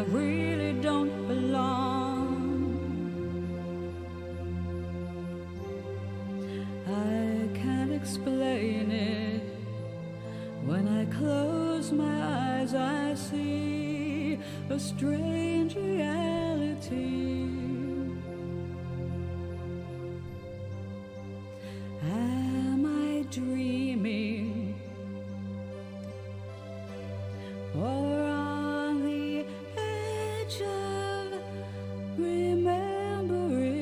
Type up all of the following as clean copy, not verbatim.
really don't belong. I can't explain it. When I close my eyes, I see a strange reality. Am I dreaming, or on the edge of remembering?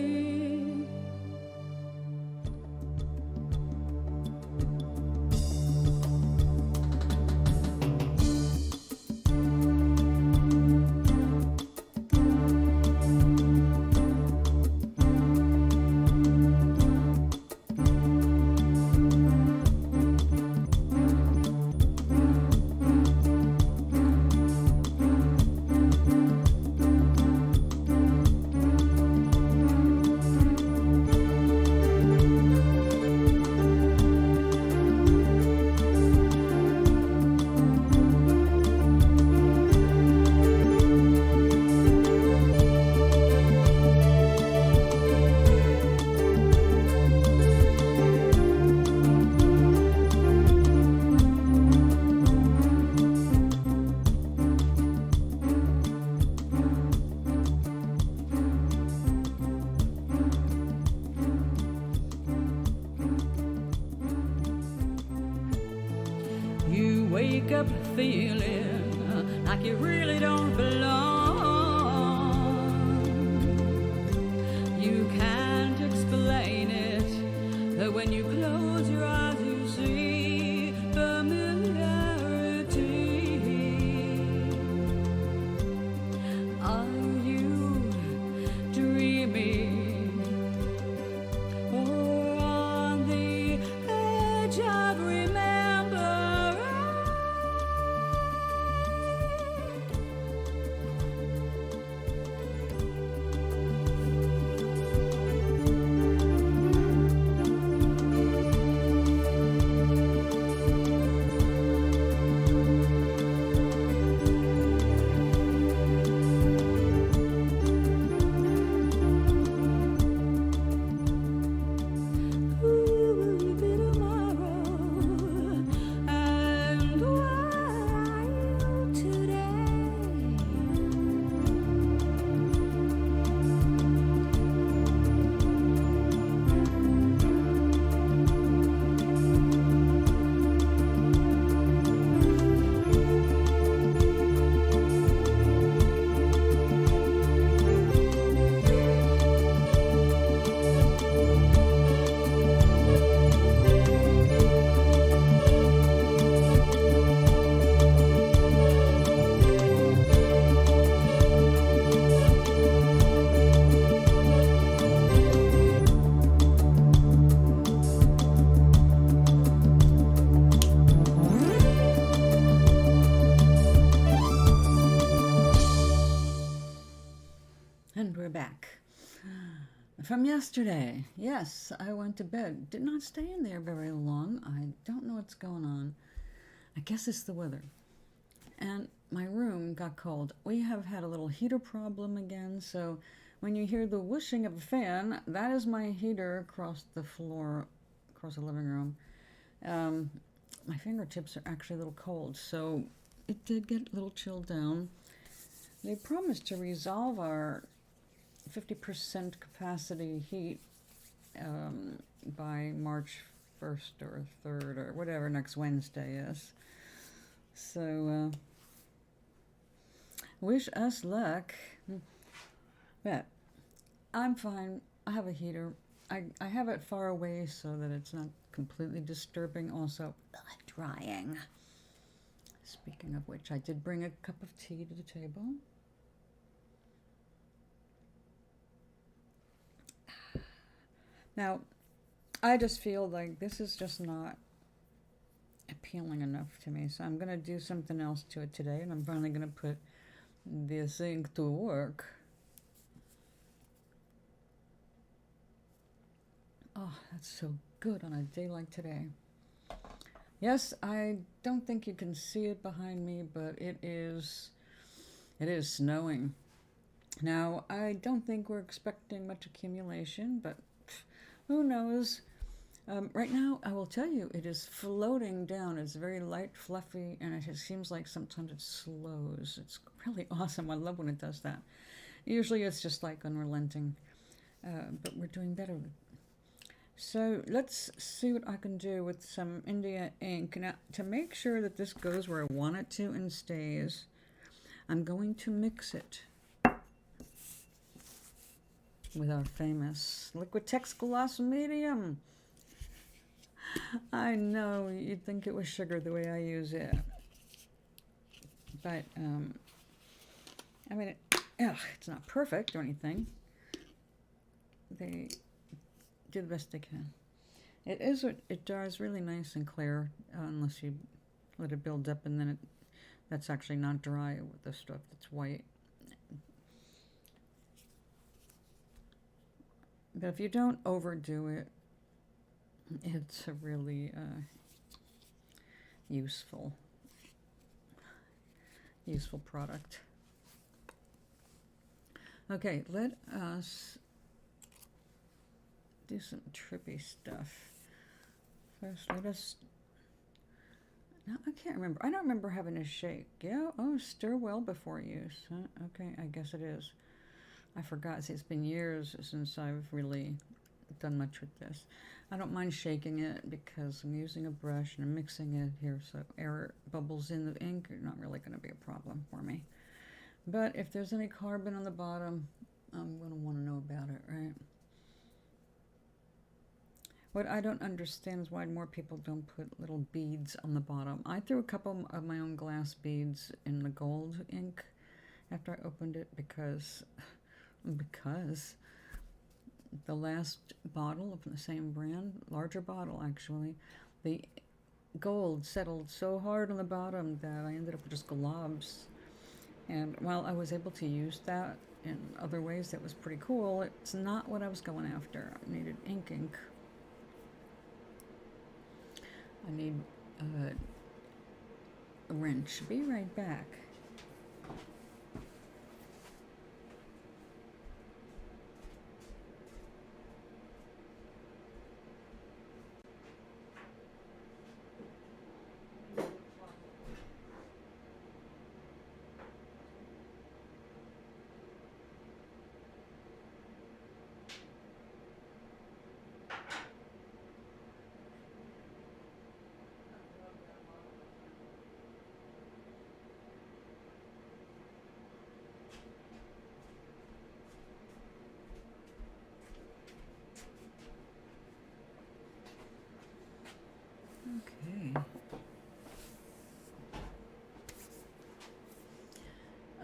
You wake up feeling like you really don't belong. You can't explain it, but when you close your eyes you see familiarity. Are you dreaming, or on the edge of remembering? Who will you be tomorrow? And what are you today? And we're back. From yesterday, yes, I went to bed. Did not stay in there very long. I don't know what's going on. I guess it's the weather. And my room got cold. We have had a little heater problem again, so when you hear the whooshing of a fan, that is my heater across the floor, across the living room. My fingertips are actually a little cold, so it did get a little chilled down. They promised to resolve our 50% capacity heat by March 1st or 3rd or whatever next Wednesday is. So, wish us luck. But I'm fine. I have a heater. I have it far away so that it's not completely disturbing. Also, drying. Speaking of which, I did bring a cup of tea to the table. Now, I just feel like this is just not appealing enough to me, so I'm going to do something else to it today, and I'm finally going to put this ink to work. Oh, that's so good on a day like today. Yes, I don't think you can see it behind me, but it is It is snowing. Now, I don't think we're expecting much accumulation, but who knows? Right now, I will tell you, it is floating down. It's very light, fluffy, and it seems like sometimes it slows. It's really awesome. I love when it does that. Usually it's just like unrelenting, but we're doing better. So let's see what I can do with some India ink. Now, to make sure that this goes where I want it to and stays, I'm going to mix it with our famous Liquitex Gloss Medium. I know you'd think it was sugar the way I use it, but I mean, it's not perfect or anything. They do the best they can. It dries really nice and clear, unless you let it build up, and then that's actually not dry with the stuff that's white. But if you don't overdo it, it's a really useful product. Okay, let us do some trippy stuff. First, let us... No, I can't remember. I don't remember having a shake. Yeah, oh, stir well before use. Okay, I guess it is. I forgot. See, it's been years since I've really done much with this. I don't mind shaking it because I'm using a brush and I'm mixing it here, so air bubbles in the ink are not really going to be a problem for me. But if there's any carbon on the bottom, I'm going to want to know about it, right? What I don't understand is why more people don't put little beads on the bottom. I threw a couple of my own glass beads in the gold ink after I opened it because the last bottle from the same brand, larger bottle actually, the gold settled so hard on the bottom that I ended up with just globs. And while I was able to use that in other ways, that was pretty cool. It's not what I was going after. I needed ink. I need a wrench. Be right back. Okay.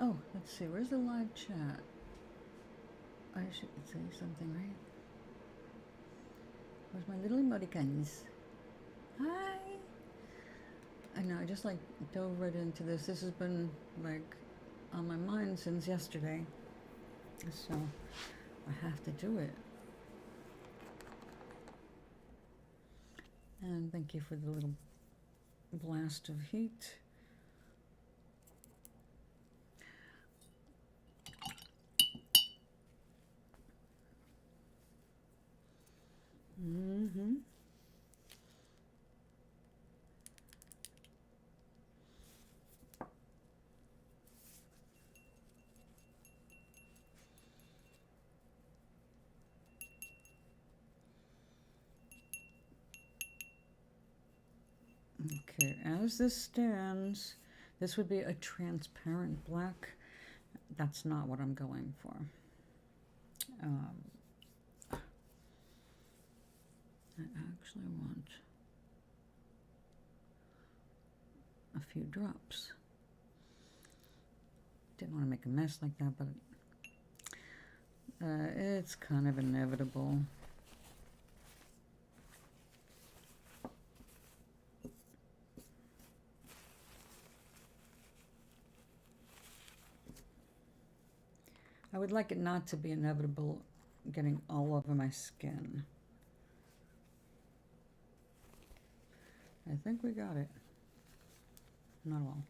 Oh, let's see. Where's the live chat? I should say something, right? Where's my little emoticons? Hi. I know. I just like dove right into this. This has been like on my mind since yesterday, so I have to do it. And thank you for the little blast of heat. Mm-hmm. Okay, as this stands, this would be a transparent black. That's not what I'm going for. I actually want a few drops. Didn't want to make a mess like that, but it's kind of inevitable. I would like it not to be inevitable getting all over my skin. I think we got it. Not all.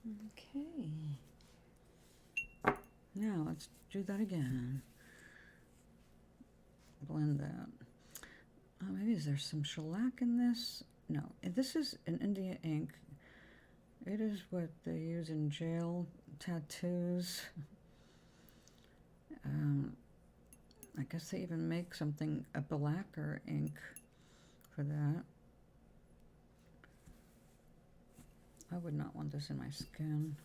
Okay. Now let's do that again. Blend that. Maybe is there some shellac in this? No, this is an India ink. It is what they use in jail tattoos. I guess they even make something, a blacker ink for that. I would not want this in my skin.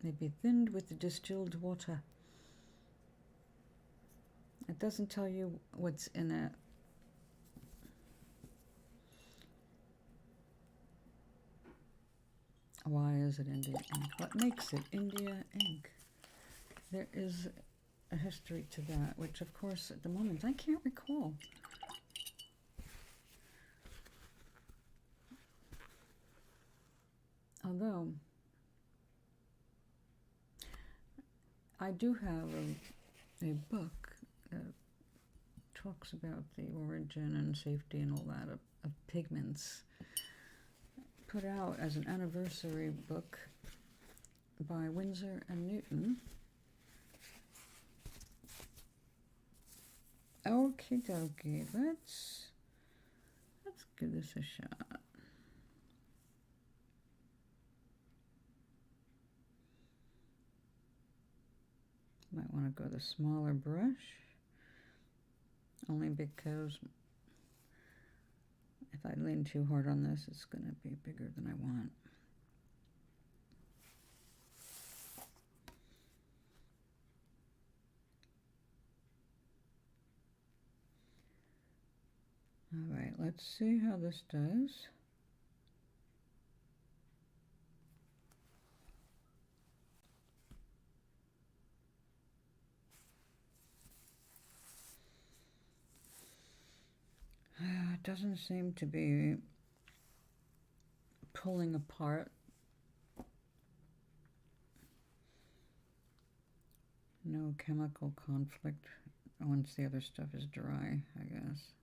Maybe thinned with the distilled water. It doesn't tell you what's in it. Why is it India ink? What makes it India ink? There is a history to that, which of course at the moment I can't recall. Although I do have a book that talks about the origin and safety and all that of pigments, put out as an anniversary book by Winsor and Newton. Okie dokie, let's give this a shot. Might want to go the smaller brush, only because if I lean too hard on this, it's going to be bigger than I want. All right, let's see how this does. It doesn't seem to be pulling apart. No chemical conflict once the other stuff is dry, I guess.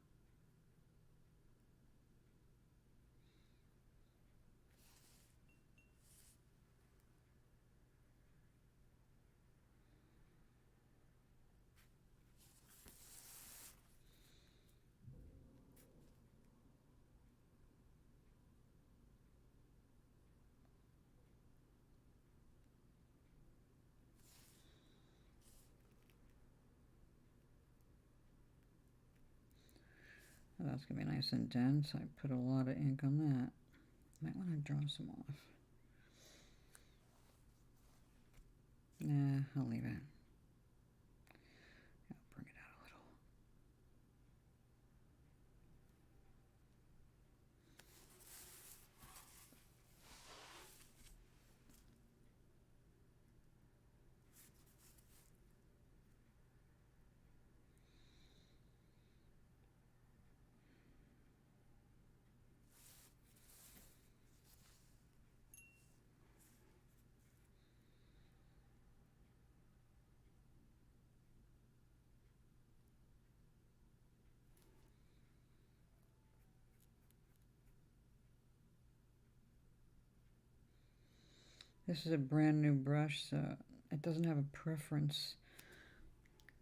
Well, that's going to be nice and dense. I put a lot of ink on that. Might want to draw some off. Nah, I'll leave it. I'll bring it out a little. This is a brand new brush, so it doesn't have a preference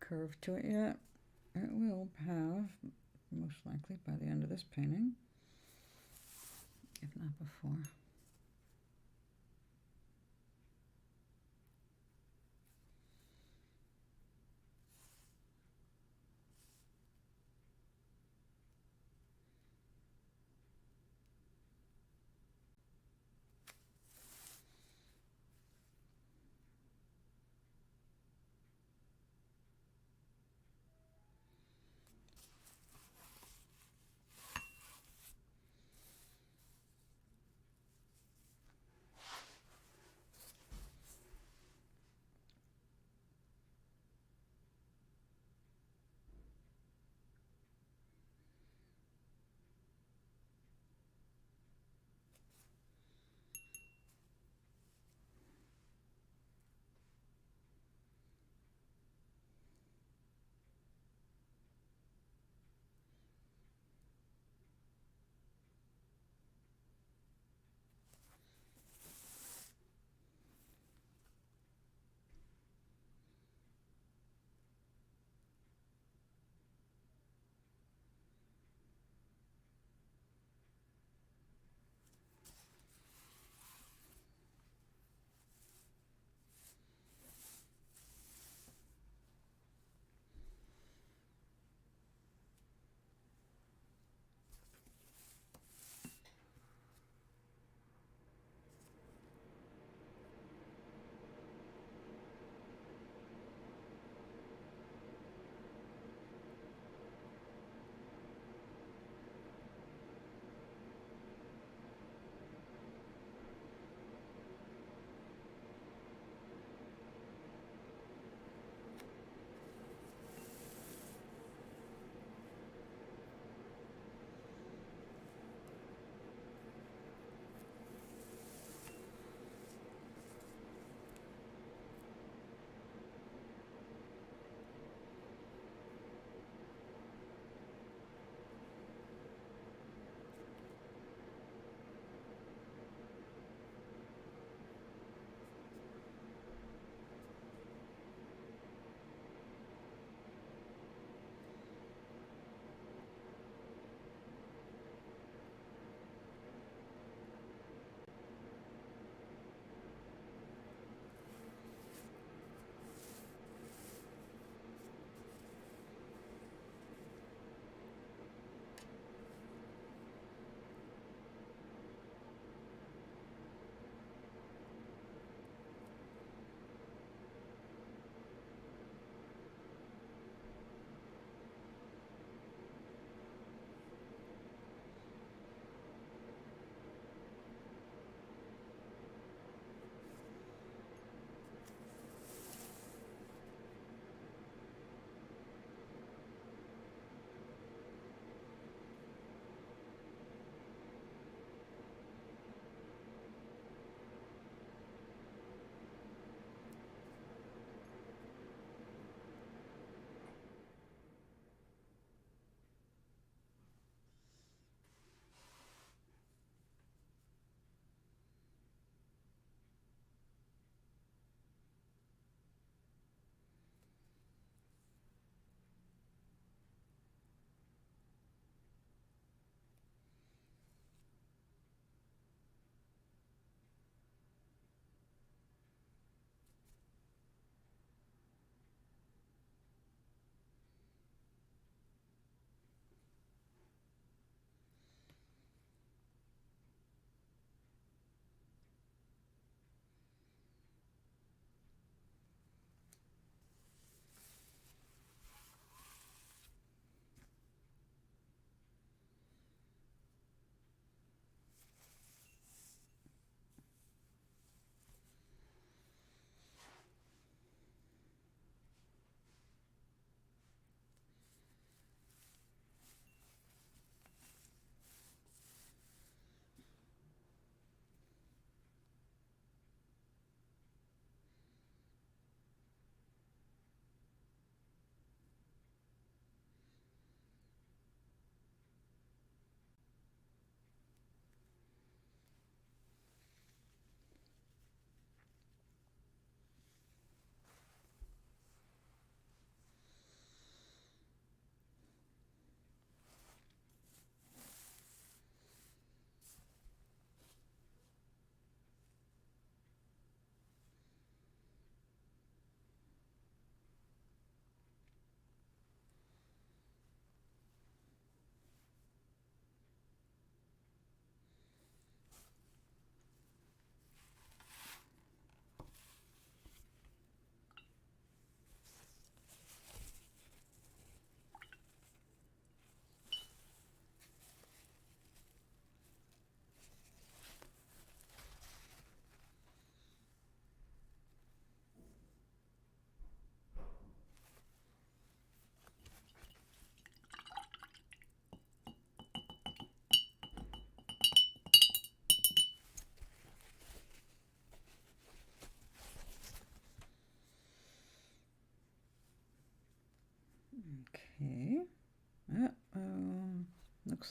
curve to it yet. It will have, most likely, by the end of this painting, if not before.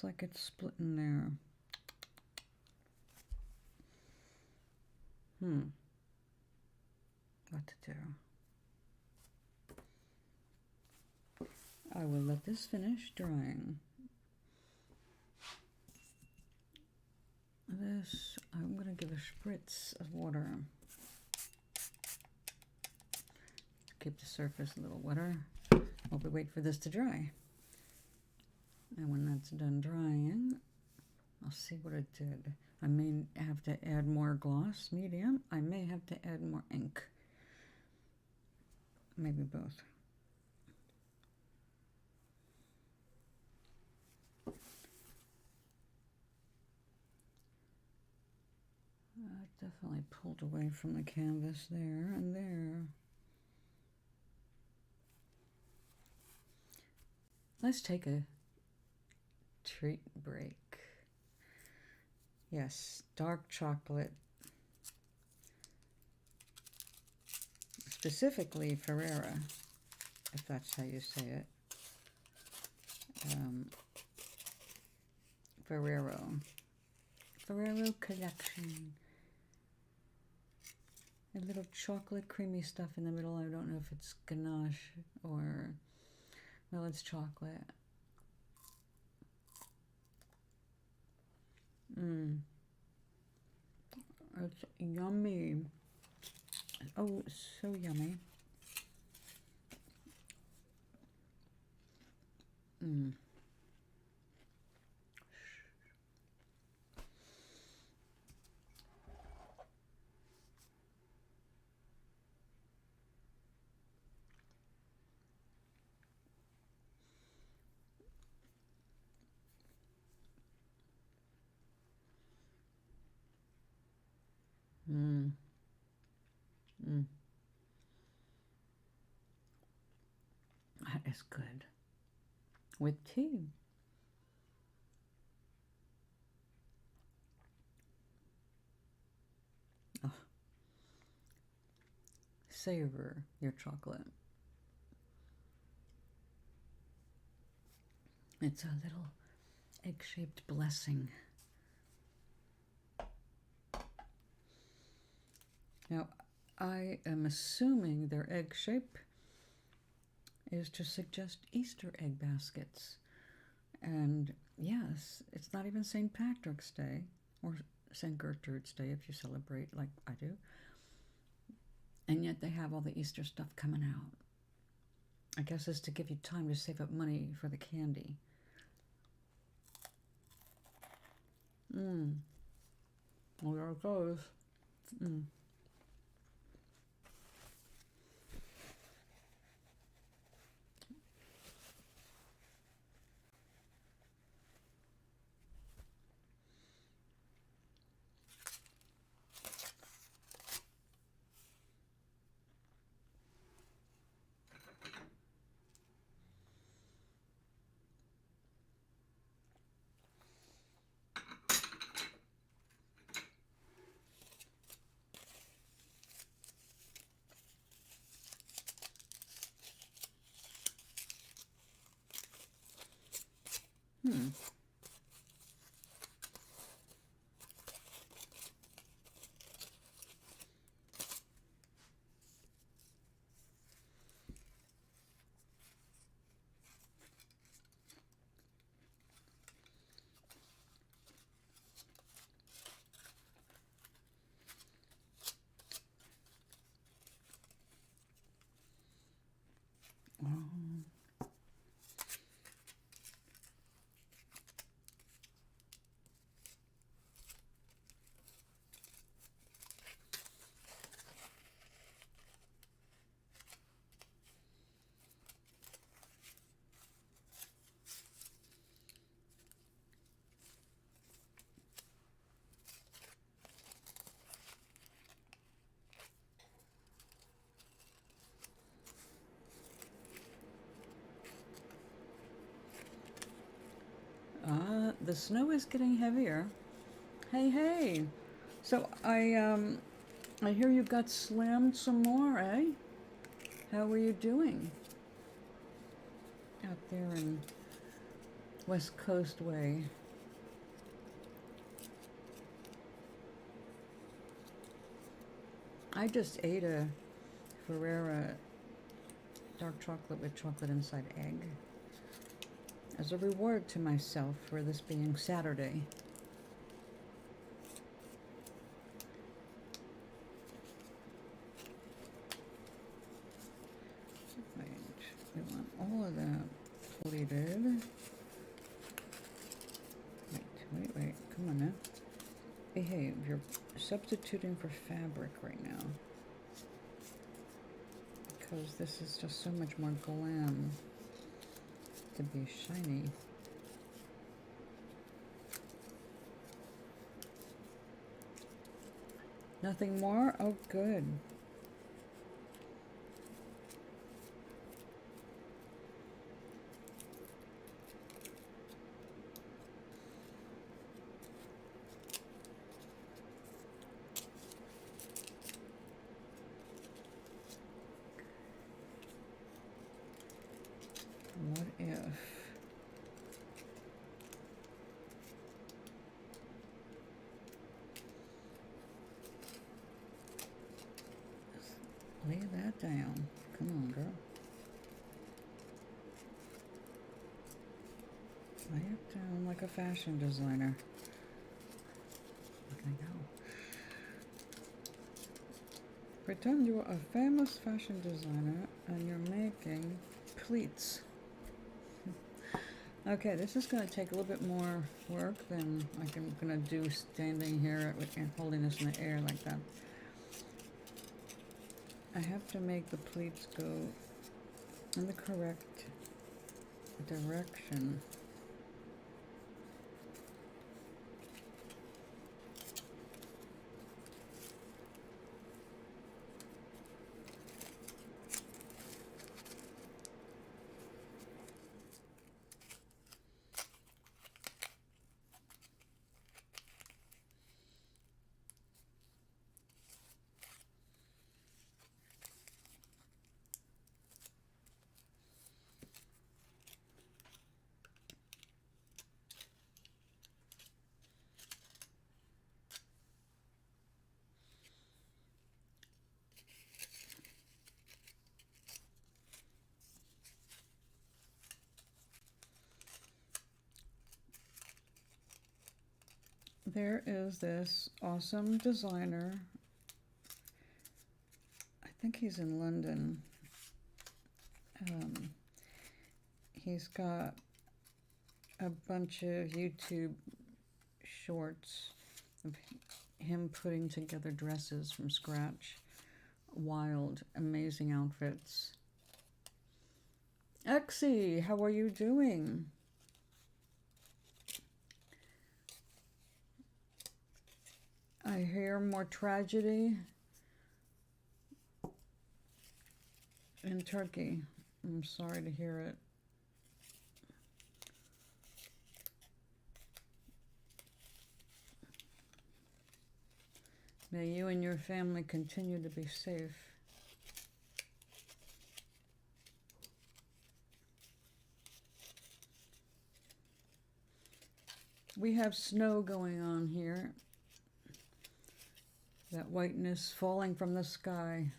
looks like it's split in there. What to do? I will let this finish drying. This, I'm going to give a spritz of water. Keep the surface a little wetter while we wait for this to dry. And when that's done drying, I'll see what it did. I may have to add more gloss, medium. I may have to add more ink. Maybe both. Definitely pulled away from the canvas there and there. Let's take a treat break. Yes, dark chocolate. Specifically Ferrera, if that's how you say it. Ferrero collection. A little chocolate creamy stuff in the middle. I don't know if it's ganache or, well, it's chocolate. It's yummy. Oh, so yummy. That is good. With tea. Oh. Savor your chocolate. It's a little egg-shaped blessing. Now, I am assuming their egg shape is to suggest Easter egg baskets. And yes, it's not even St. Patrick's Day or St. Gertrude's Day if you celebrate like I do. And yet they have all the Easter stuff coming out. I guess it's to give you time to save up money for the candy. Well, there it goes. The snow is getting heavier. Hey. So I hear you got slammed some more, eh? How were you doing out there in West Coast way. I just ate a Ferrera dark chocolate with chocolate inside egg as a reward to myself for this being Saturday. Right, we want all of that pleated. Wait, come on now. Behave, you're substituting for fabric right now. Because this is just so much more glam to be shiny. Nothing more? Oh, good. What if... Lay that down. Come on, girl. Lay it down like a fashion designer. Okay, go. Pretend you're a famous fashion designer and you're making pleats. Okay, this is going to take a little bit more work than I'm going to do standing here and holding this in the air like that. I have to make the pleats go in the correct direction. There is this awesome designer. I think he's in London. He's got a bunch of YouTube shorts of him putting together dresses from scratch. Wild, amazing outfits. Exie, how are you doing? I hear more tragedy in Turkey. I'm sorry to hear it. May you and your family continue to be safe. We have snow going on here. That whiteness falling from the sky.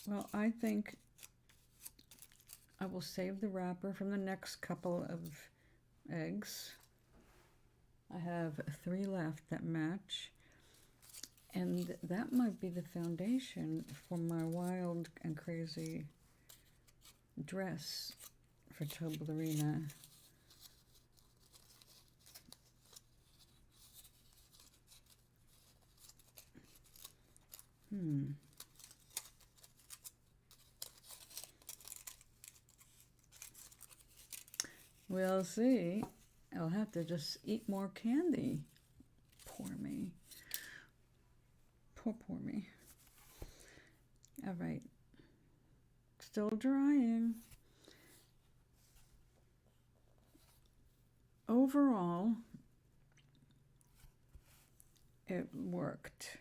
Well, I think I will save the wrapper from the next couple of eggs. I have 3 left that match. And that might be the foundation for my wild and crazy dress for Toblerina. We'll see. I'll have to just eat more candy. Poor me. Poor me. All right. Still drying. Oh, overall, it worked.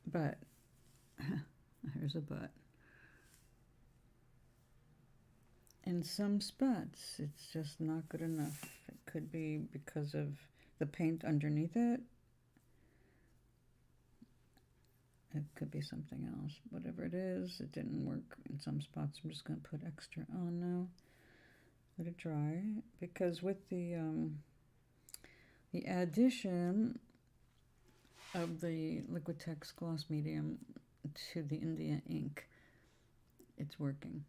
But, here's a but. In some spots, it's just not good enough. It could be because of the paint underneath it. It could be something else. Whatever it is, it didn't work in some spots. I'm just going to put extra on now. Let it dry. Because with the addition of the Liquitex gloss medium to the India ink, it's working.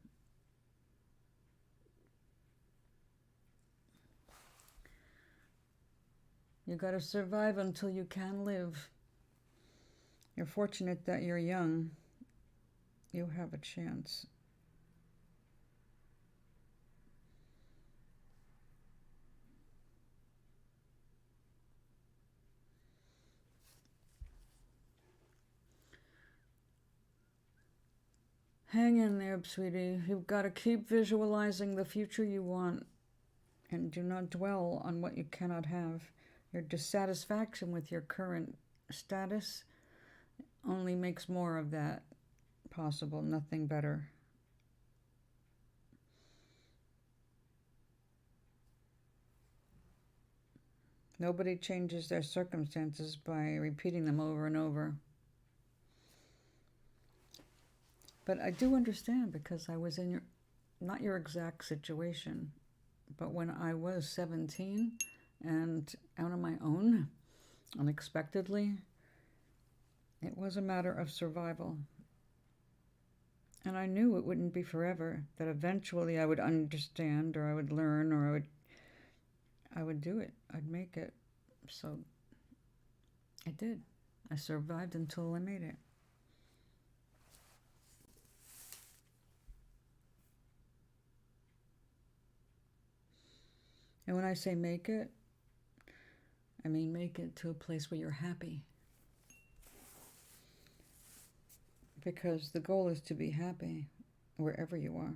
You got to survive until you can live. You're fortunate that you're young. You have a chance. Hang in there, sweetie. You've got to keep visualizing the future you want and do not dwell on what you cannot have. Your dissatisfaction with your current status only makes more of that possible, nothing better. Nobody changes their circumstances by repeating them over and over. But I do understand, because I was in not your exact situation, but when I was 17 and out on my own, unexpectedly, it was a matter of survival. And I knew it wouldn't be forever, that eventually I would understand, or I would learn, or I would do it. I'd make it. So I did. I survived until I made it. And when I say make it, I mean make it to a place where you're happy. Because the goal is to be happy wherever you are.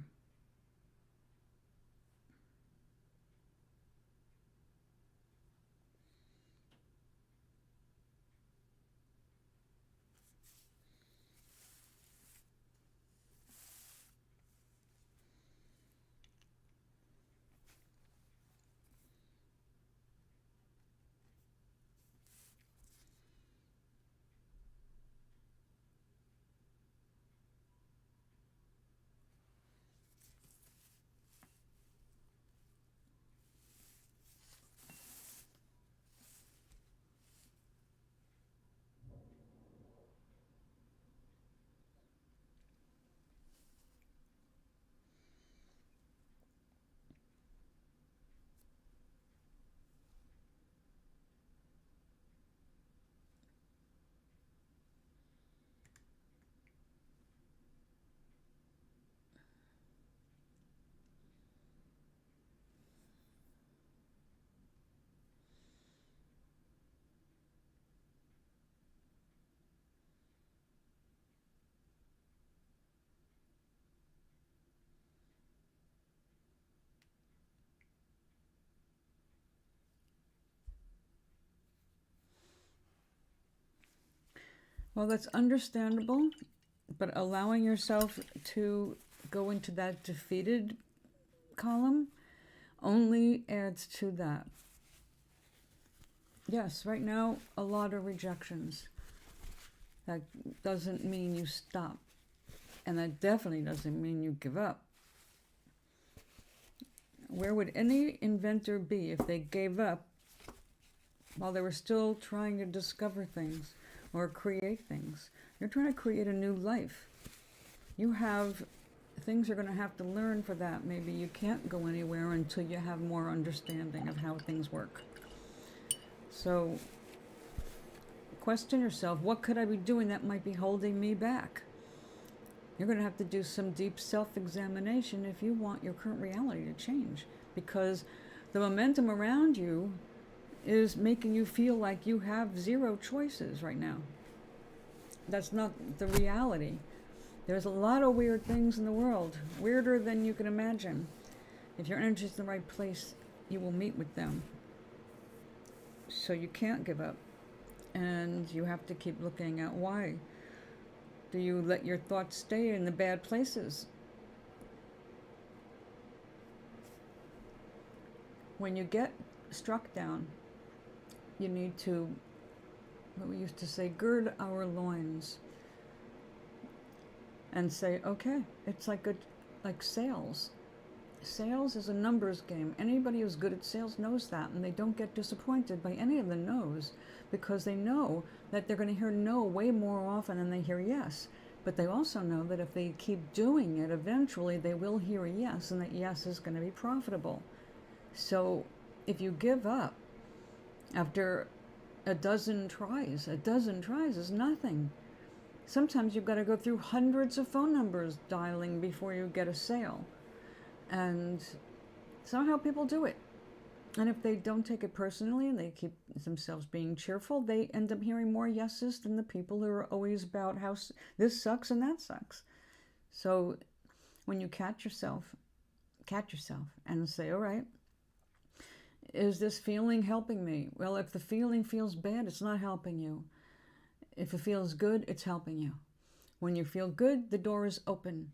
Well, that's understandable, but allowing yourself to go into that defeated column only adds to that. Yes, right now, a lot of rejections. That doesn't mean you stop. And that definitely doesn't mean you give up. Where would any inventor be if they gave up while they were still trying to discover things or create things? You're trying to create a new life. You have things you're going to have to learn for that. Maybe you can't go anywhere until you have more understanding of how things work. So question yourself, what could I be doing that might be holding me back? You're going to have to do some deep self-examination if you want your current reality to change, because the momentum around you is making you feel like you have zero choices right now. That's not the reality. There's a lot of weird things in the world, weirder than you can imagine. If your energy is in the right place, you will meet with them. So you can't give up. And you have to keep looking at why. Do you let your thoughts stay in the bad places? When you get struck down, you need to, what we used to say, gird our loins and say, okay, it's like sales. Sales is a numbers game. Anybody who's good at sales knows that, and they don't get disappointed by any of the no's because they know that they're going to hear no way more often than they hear yes. But they also know that if they keep doing it, eventually they will hear a yes, and that yes is going to be profitable. So if you give up after a dozen tries is nothing. Sometimes you've got to go through hundreds of phone numbers dialing before you get a sale. And somehow people do it. And if they don't take it personally and they keep themselves being cheerful, they end up hearing more yeses than the people who are always about how this sucks and that sucks. So when you catch yourself and say, all right, is this feeling helping me? Well, if the feeling feels bad, it's not helping you. If it feels good, it's helping you. When you feel good, the door is open.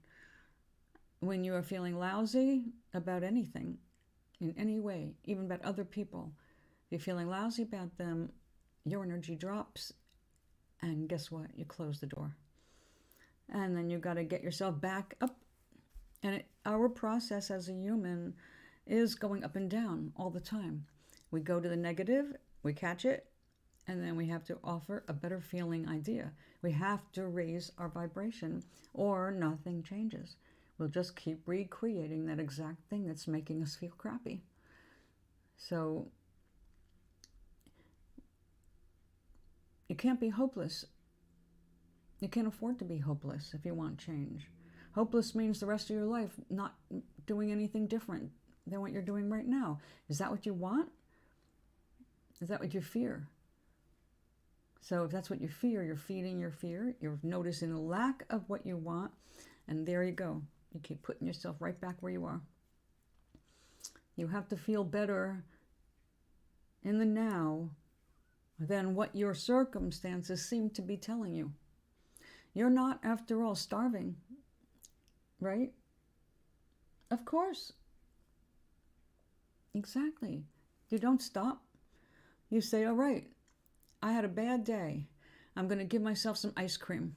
When you are feeling lousy about anything, in any way, even about other people, if you're feeling lousy about them, your energy drops, and guess what? You close the door. And then you got to get yourself back up. And our process as a human is going up and down all the time. We go to the negative, we catch it, and then we have to offer a better feeling idea. We have to raise our vibration or nothing changes. We'll just keep recreating that exact thing that's making us feel crappy. So you can't be hopeless. You can't afford to be hopeless if you want change. Hopeless means the rest of your life not doing anything different than what you're doing right now. Is that what you want? Is that what you fear? So if that's what you fear, you're feeding your fear. You're noticing the lack of what you want. And there you go. You keep putting yourself right back where you are. You have to feel better in the now than what your circumstances seem to be telling you. You're not, after all, starving, right? Of course. Exactly. You don't stop. You say, all right, I had a bad day. I'm going to give myself some ice cream.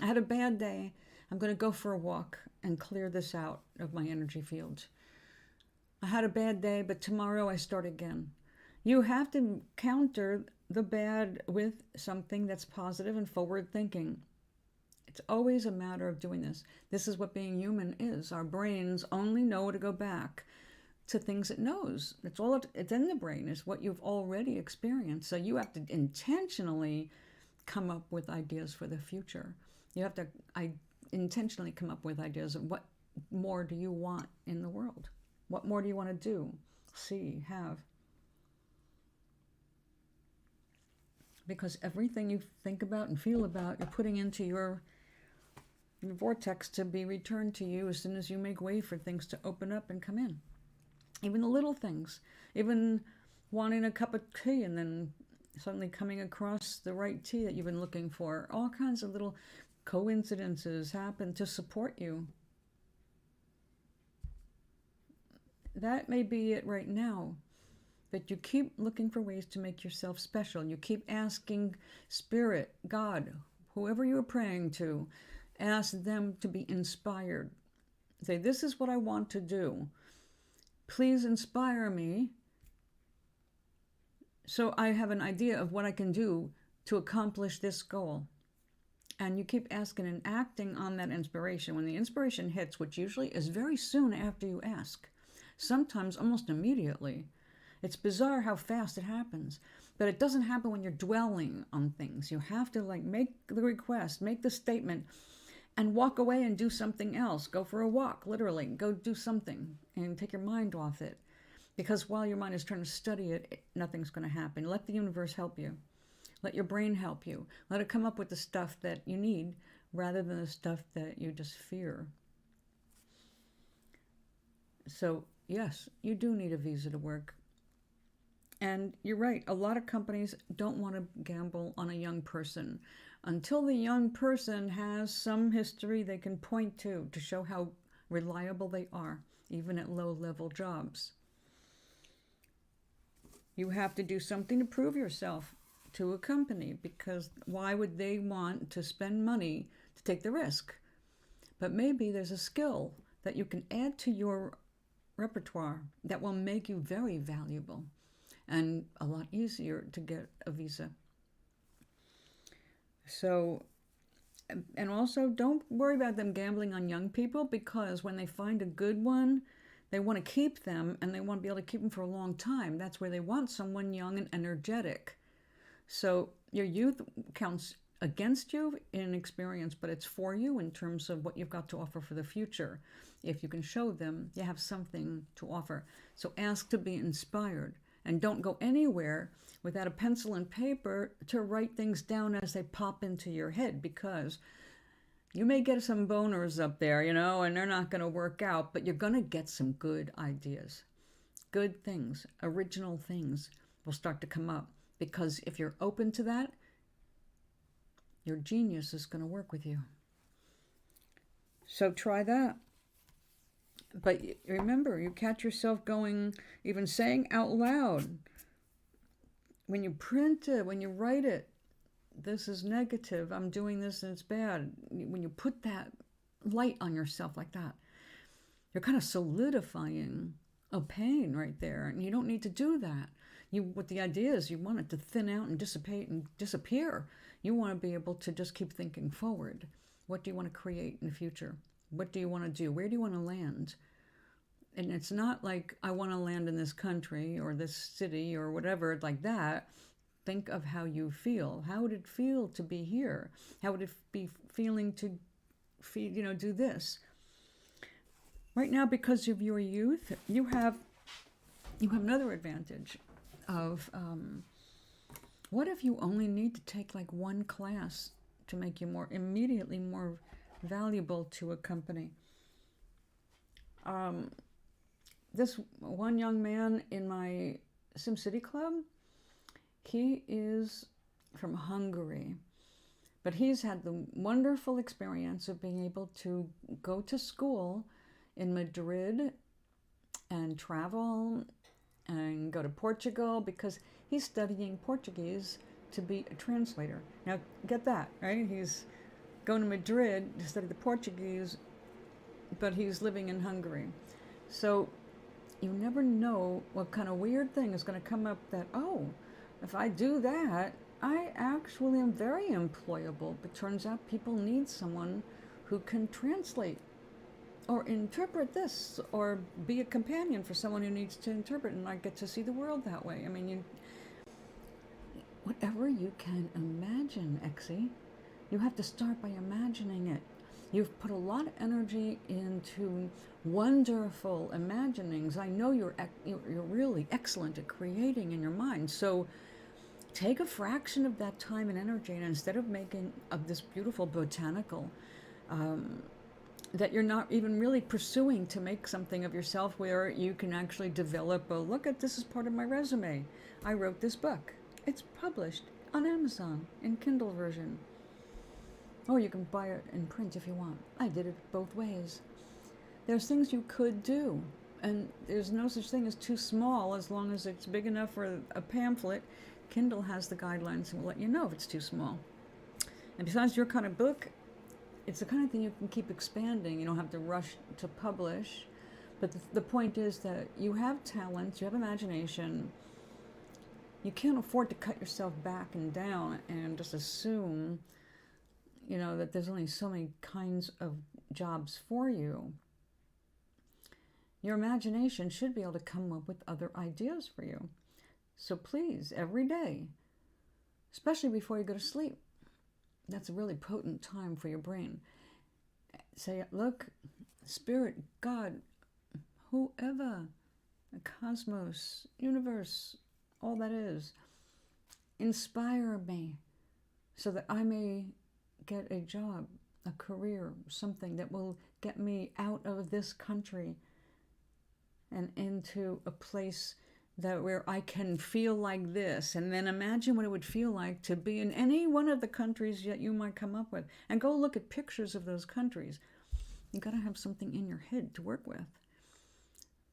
I had a bad day. I'm going to go for a walk and clear this out of my energy field. I had a bad day, but tomorrow I start again. You have to counter the bad with something that's positive and forward thinking. It's always a matter of doing this. This is what being human is. Our brains only know to go back to things it knows. It's all it's in the brain, is what you've already experienced. So you have to intentionally come up with ideas for the future. You have to intentionally come up with ideas of what more do you want in the world? What more do you want to do, see, have? Because everything you think about and feel about, you're putting into your vortex to be returned to you as soon as you make way for things to open up and come in. Even the little things, even wanting a cup of tea and then suddenly coming across the right tea that you've been looking for. All kinds of little coincidences happen to support you. That may be it right now, but you keep looking for ways to make yourself special. You keep asking Spirit, God, whoever you're praying to, ask them to be inspired. Say, this is what I want to do. Please inspire me so I have an idea of what I can do to accomplish this goal. And you keep asking and acting on that inspiration. When the inspiration hits, which usually is very soon after you ask, sometimes almost immediately. It's bizarre how fast it happens. But it doesn't happen when you're dwelling on things. You have to make the request, make the statement, and walk away and do something else. Go for a walk, literally. Go do something and take your mind off it. Because while your mind is trying to study it, nothing's going to happen. Let the universe help you. Let your brain help you. Let it come up with the stuff that you need rather than the stuff that you just fear. So Yes, you do need a visa to work. And you're right, a lot of companies don't want to gamble on a young person until the young person has some history they can point to show how reliable they are, even at low level jobs. You have to do something to prove yourself to a company, because why would they want to spend money to take the risk? But maybe there's a skill that you can add to your repertoire that will make you very valuable and a lot easier to get a visa. So, and also don't worry about them gambling on young people, because when they find a good one, they want to keep them and they want to be able to keep them for a long time. That's where they want someone young and energetic. So your youth counts against you in experience, but it's for you in terms of what you've got to offer for the future. If you can show them you have something to offer. So ask to be inspired, and don't go anywhere without a pencil and paper to write things down as they pop into your head, because you may get some boners up there, and they're not going to work out, but you're going to get some good ideas. Good things, original things will start to come up, because if you're open to that, your genius is going to work with you. So try that. But remember, you catch yourself going, even saying out loud, when you print it, when you write it, this is negative, I'm doing this and it's bad. When you put that light on yourself like that, you're kind of solidifying a pain right there, and you don't need to do that. What the idea is, you want it to thin out and dissipate and disappear. You want to be able to just keep thinking forward. What do you want to create in the future? What do you want to do? Where do you want to land? And it's not like, I want to land in this country or this city or whatever like that. Think of how you feel. How would it feel to be here? How would it be feeling to do this? Right now, because of your youth, you have another advantage of what if you only need to take like one class to make you immediately more valuable to a company? This one young man in my SimCity club, he is from Hungary, but he's had the wonderful experience of being able to go to school in Madrid and travel and go to Portugal, because he's studying Portuguese to be a translator. Now, get that, right? He's going to Madrid to study the Portuguese, but he's living in Hungary. So you never know what kind of weird thing is going to come up that, oh, if I do that, I actually am very employable. But turns out people need someone who can translate or interpret this, or be a companion for someone who needs to interpret, and I get to see the world that way. I mean, whatever you can imagine, Exie, you have to start by imagining it. You've put a lot of energy into wonderful imaginings. I know you're really excellent at creating in your mind. So take a fraction of that time and energy, and instead of making this beautiful botanical that you're not even really pursuing to make something of yourself where you can actually develop look at this as part of my resume. I wrote this book. It's published on Amazon in Kindle version. Or you can buy it in print if you want. I did it both ways. There's things you could do, and there's no such thing as too small as long as it's big enough for a pamphlet. Kindle has the guidelines and will let you know if it's too small. And besides your kind of book, it's the kind of thing you can keep expanding. You don't have to rush to publish. But the point is that you have talent, you have imagination. You can't afford to cut yourself back and down and just assume, that there's only so many kinds of jobs for you. Your imagination should be able to come up with other ideas for you. So please, every day, especially before you go to sleep, that's a really potent time for your brain. Say, look, Spirit, God, whoever, the cosmos, universe, all that is, inspire me so that I may get a job, a career, something that will get me out of this country and into a place that where I can feel like this, and then imagine what it would feel like to be in any one of the countries that you might come up with, and go look at pictures of those countries. You got to have something in your head to work with,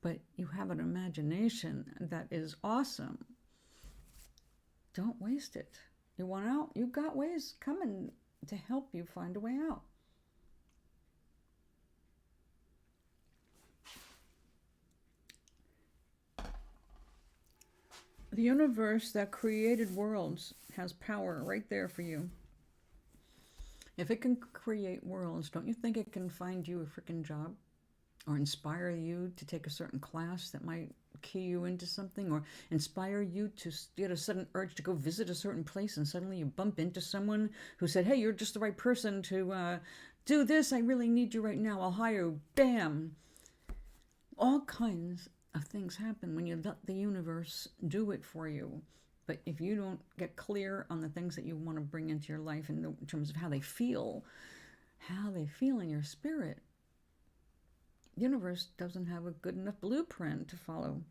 but you have an imagination that is awesome. Don't waste it. You want out? You've got ways coming to help you find a way out. The universe that created worlds has power right there for you. If it can create worlds, don't you think it can find you a freaking job? Or inspire you to take a certain class that might key you into something? Or inspire you to get a sudden urge to go visit a certain place, and suddenly you bump into someone who said, hey, you're just the right person to do this. I really need you right now. I'll hire you. Bam! All kinds of things happen when you let the universe do it for you. But if you don't get clear on the things that you want to bring into your life in terms of how they feel in your spirit, the universe doesn't have a good enough blueprint to follow.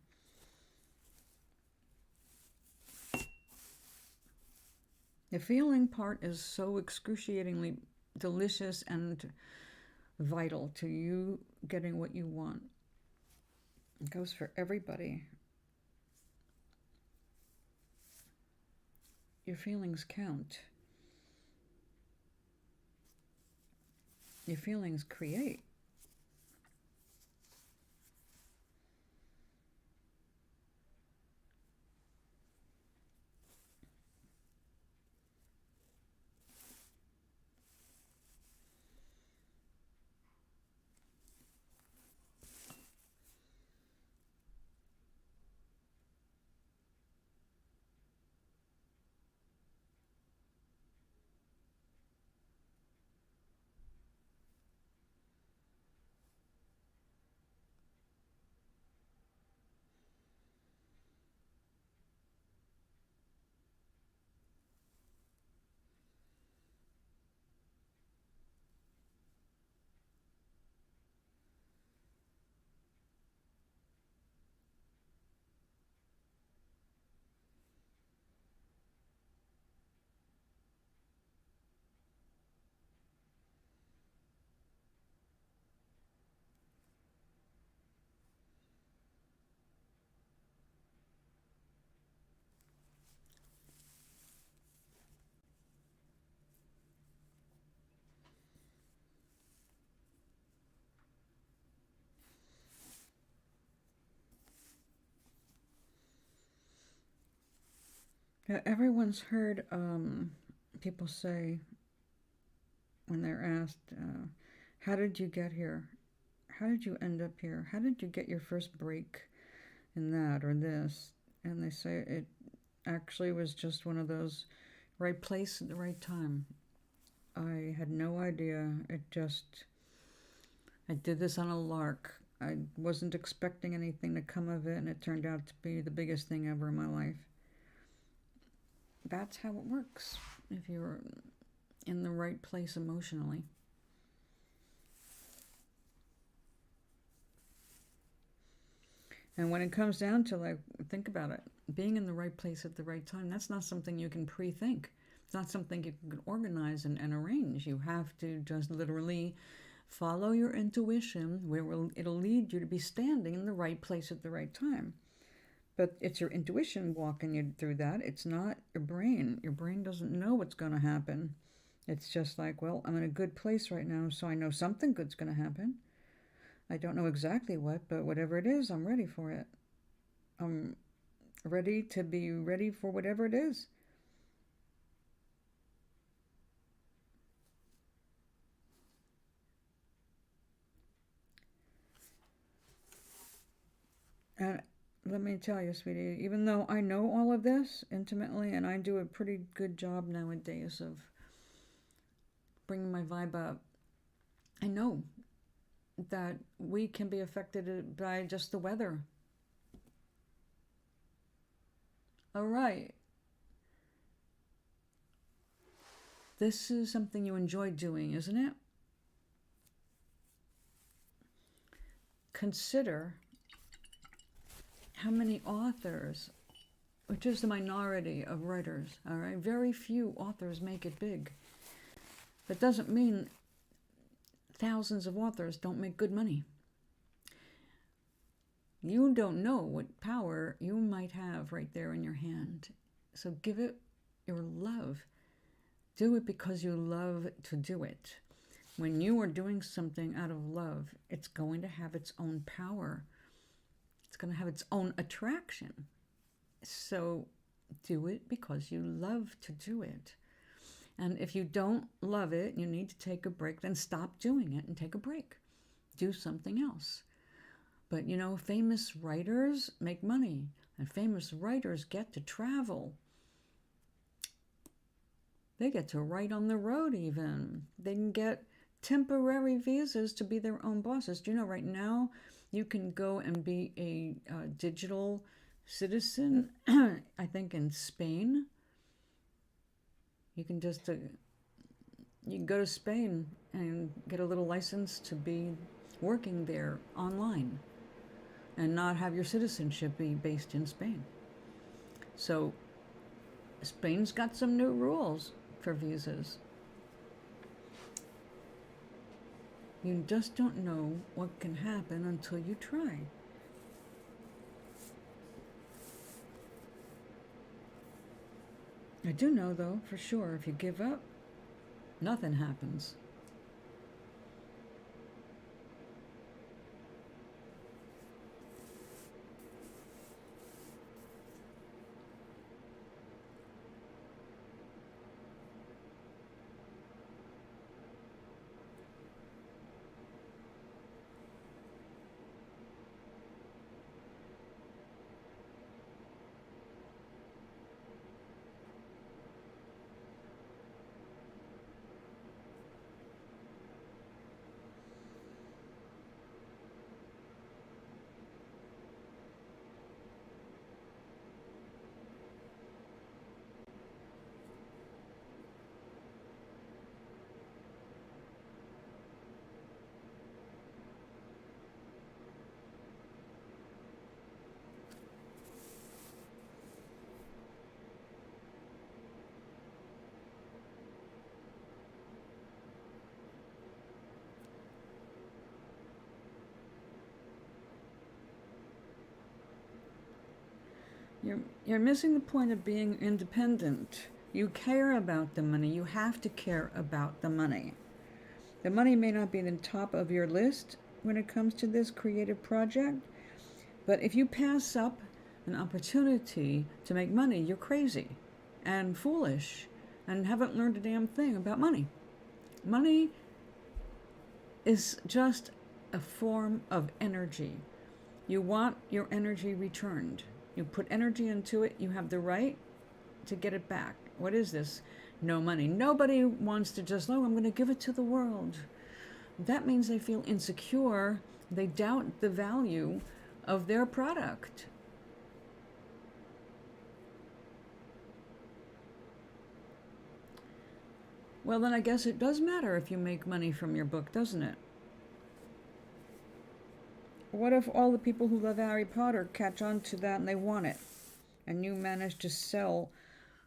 The feeling part is so excruciatingly delicious and vital to you getting what you want. It goes for everybody. Your feelings count. Your feelings create. Yeah, everyone's heard people say when they're asked, how did you get here? How did you end up here? How did you get your first break in that or this? And they say it actually was just one of those right place at the right time. I had no idea. I did this on a lark. I wasn't expecting anything to come of it, and it turned out to be the biggest thing ever in my life. That's how it works if you're in the right place emotionally. And when it comes down to, like, think about it, being in the right place at the right time, that's not something you can pre-think. It's not something you can organize and arrange. You have to just literally follow your intuition, where it'll lead you to be standing in the right place at the right time. But it's your intuition walking you through that. It's not your brain. Your brain doesn't know what's going to happen. It's just like, well, I'm in a good place right now, so I know something good's going to happen. I don't know exactly what, but whatever it is, I'm ready for it. I'm ready to be ready for whatever it is. And let me tell you, sweetie, even though I know all of this intimately, and I do a pretty good job nowadays of bringing my vibe up, I know that we can be affected by just the weather. All right. This is something you enjoy doing, isn't it? Consider how many authors, which is the minority of writers, all right? Very few authors make it big. That doesn't mean thousands of authors don't make good money. You don't know what power you might have right there in your hand. So give it your love. Do it because you love to do it. When you are doing something out of love, it's going to have its own power. It's going to have its own attraction. So do it because you love to do it. And if you don't love it, you need to take a break, then stop doing it and take a break. Do something else. But you know, famous writers make money, and famous writers get to travel. They get to write on the road even. They can get temporary visas to be their own bosses. Do you know right now you can go and be a digital citizen, I think in Spain. You can just, you can go to Spain and get a little license to be working there online and not have your citizenship be based in Spain. So Spain's got some new rules for visas. You just don't know what can happen until you try. I do know, though, for sure, if you give up, nothing happens. You're missing the point of being independent. You care about the money. You have to care about the money. The money may not be the top of your list when it comes to this creative project, but if you pass up an opportunity to make money, you're crazy and foolish and haven't learned a damn thing about money. Money is just a form of energy. You want your energy returned. You put energy into it, you have the right to get it back. What is this? No money. Nobody wants to just, oh, I'm going to give it to the world. That means they feel insecure. They doubt the value of their product. Well, then I guess it does matter if you make money from your book, doesn't it? What if all the people who love Harry Potter catch on to that and they want it, and you manage to sell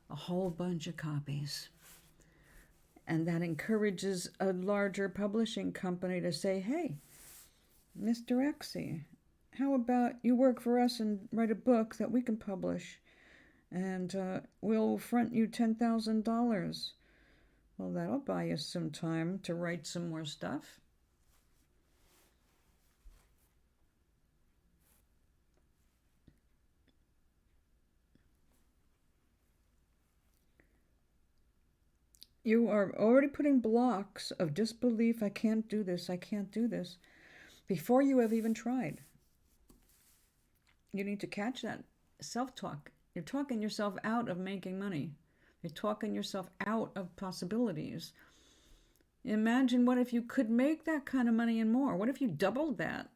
a whole bunch of copies? And that encourages a larger publishing company to say, hey, Mr. Exy, how about you work for us and write a book that we can publish, and we'll front you $10,000. Well, that'll buy you some time to write some more stuff. You are already putting blocks of disbelief. I can't do this. I can't do this. Before you have even tried. You need to catch that self-talk. You're talking yourself out of making money. You're talking yourself out of possibilities. Imagine what if you could make that kind of money and more? What if you doubled that?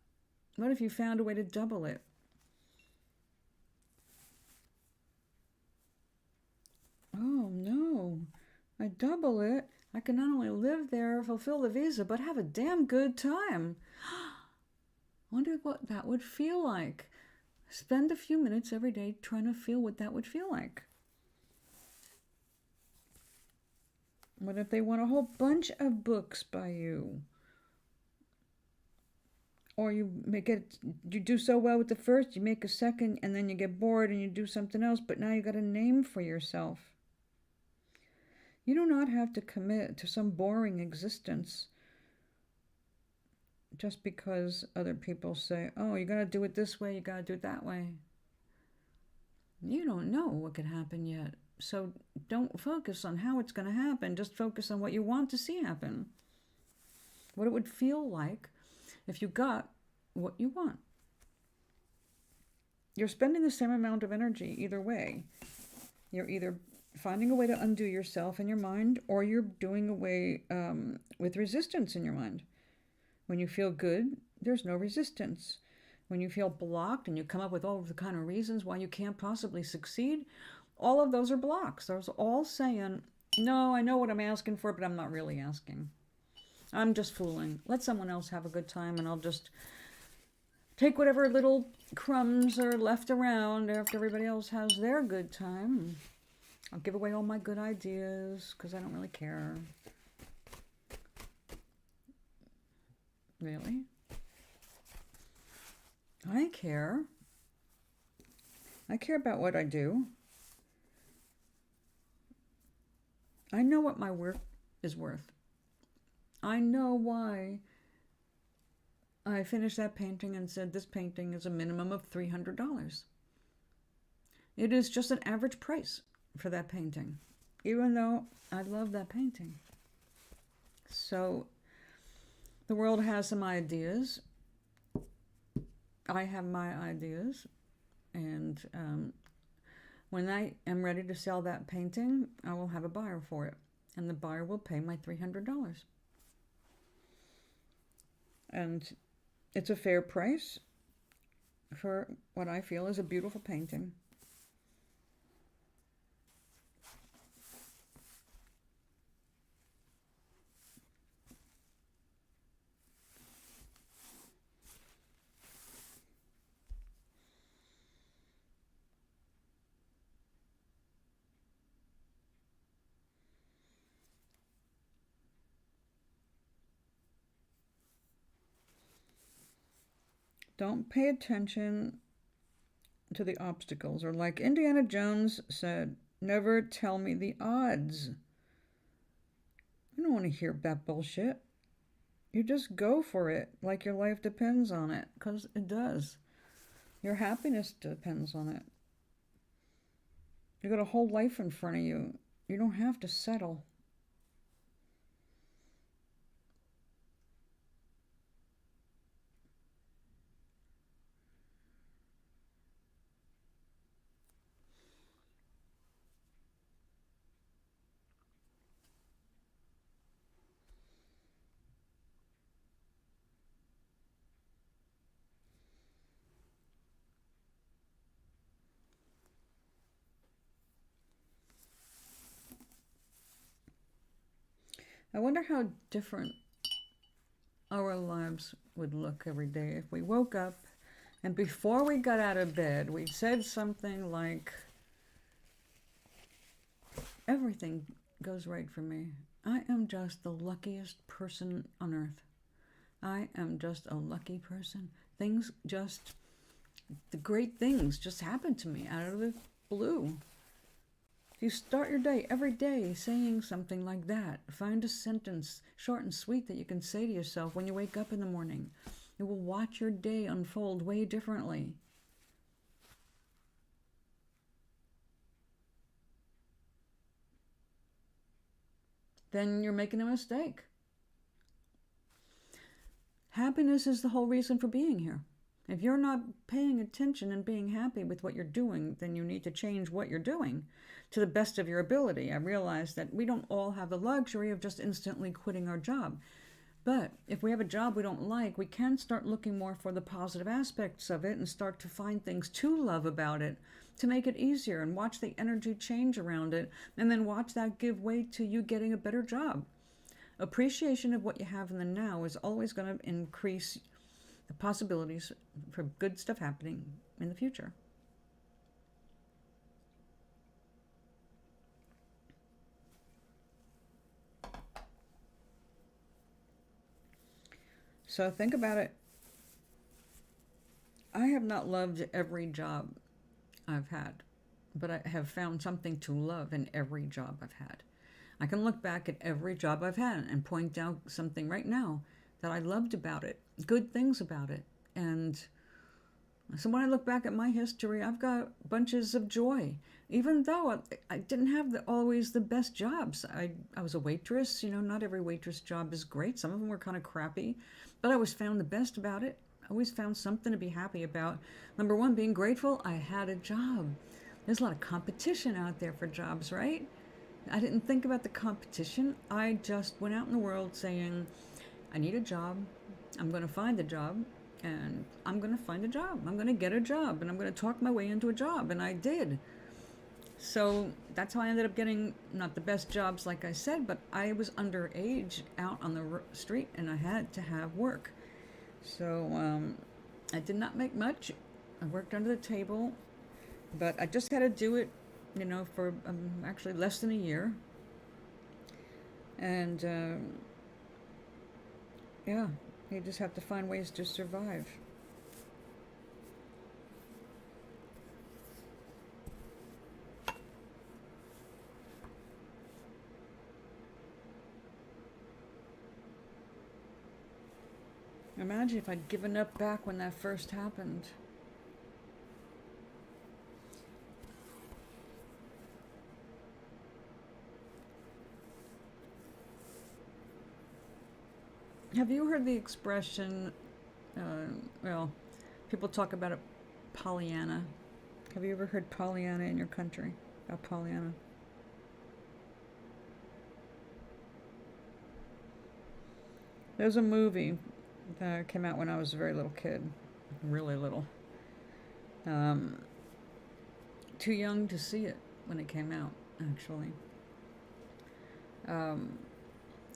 What if you found a way to double it? Oh, no. I double it. I can not only live there, fulfill the visa, but have a damn good time. Wonder what that would feel like. Spend a few minutes every day trying to feel what that would feel like. What if they want a whole bunch of books by you? Or you do so well with the first, you make a second, and then you get bored and you do something else, but now you got a name for yourself. You do not have to commit to some boring existence just because other people say, oh, you gotta do it this way, you gotta do it that way. You don't know what could happen yet. So don't focus on how it's gonna happen. Just focus on what you want to see happen. What it would feel like if you got what you want. You're spending the same amount of energy either way. You're either finding a way to undo yourself in your mind, or you're doing away with resistance in your mind. When you feel good, there's no resistance. When you feel blocked and you come up with all of the kind of reasons why you can't possibly succeed, all of those are blocks. Those are all saying, no, I know what I'm asking for, but I'm not really asking. I'm just fooling. Let someone else have a good time, and I'll just take whatever little crumbs are left around after everybody else has their good time. I'll give away all my good ideas because I don't really care. Really? I care. I care about what I do. I know what my work is worth. I know why I finished that painting and said this painting is a minimum of $300. It is just an average price for that painting, even though I love that painting. So the world has some ideas. I have my ideas. And when I am ready to sell that painting, I will have a buyer for it. And the buyer will pay my $300. And it's a fair price for what I feel is a beautiful painting. Don't pay attention to the obstacles, or like Indiana Jones said, never tell me the odds. I don't want to hear that bullshit. You just go for it like your life depends on it, because it does. Your happiness depends on it. You got a whole life in front of you. You don't have to settle. I wonder how different our lives would look every day if we woke up and before we got out of bed, we said something like, everything goes right for me. I am just the luckiest person on earth. I am just a lucky person. The great things just happen to me out of the blue. If you start your day every day saying something like that, find a sentence, short and sweet, that you can say to yourself when you wake up in the morning. It will watch your day unfold way differently. Then you're making a mistake. Happiness is the whole reason for being here. If you're not paying attention and being happy with what you're doing, then you need to change what you're doing to the best of your ability. I realize that we don't all have the luxury of just instantly quitting our job. But if we have a job we don't like, we can start looking more for the positive aspects of it and start to find things to love about it to make it easier, and watch the energy change around it, and then watch that give way to you getting a better job. Appreciation of what you have in the now is always going to increase the possibilities for good stuff happening in the future. So think about it. I have not loved every job I've had, but I have found something to love in every job I've had. I can look back at every job I've had and point out something right now that I loved about it, good things about it. And so when I look back at my history, I've got bunches of joy. Even though I didn't have always the best jobs. I was a waitress. Not every waitress job is great. Some of them were kind of crappy. But I always found the best about it. I always found something to be happy about. Number one, being grateful, I had a job. There's a lot of competition out there for jobs, right? I didn't think about the competition. I just went out in the world saying, I need a job. I'm going to find a job. And I'm going to find a job. I'm going to get a job. And I'm going to talk my way into a job. And I did. So that's how I ended up getting not the best jobs, like I said, but I was underage out on the street and I had to have work. So I did not make much. I worked under the table, but I just had to do it, for actually less than a year. And yeah, you just have to find ways to survive. Imagine if I'd given up back when that first happened. Have you heard the expression, well, people talk about it, Pollyanna. Have you ever heard Pollyanna in your country? About Pollyanna? There's a movie that came out when I was a very little kid. Really little. Um, Too young to see it when it came out, actually. Um,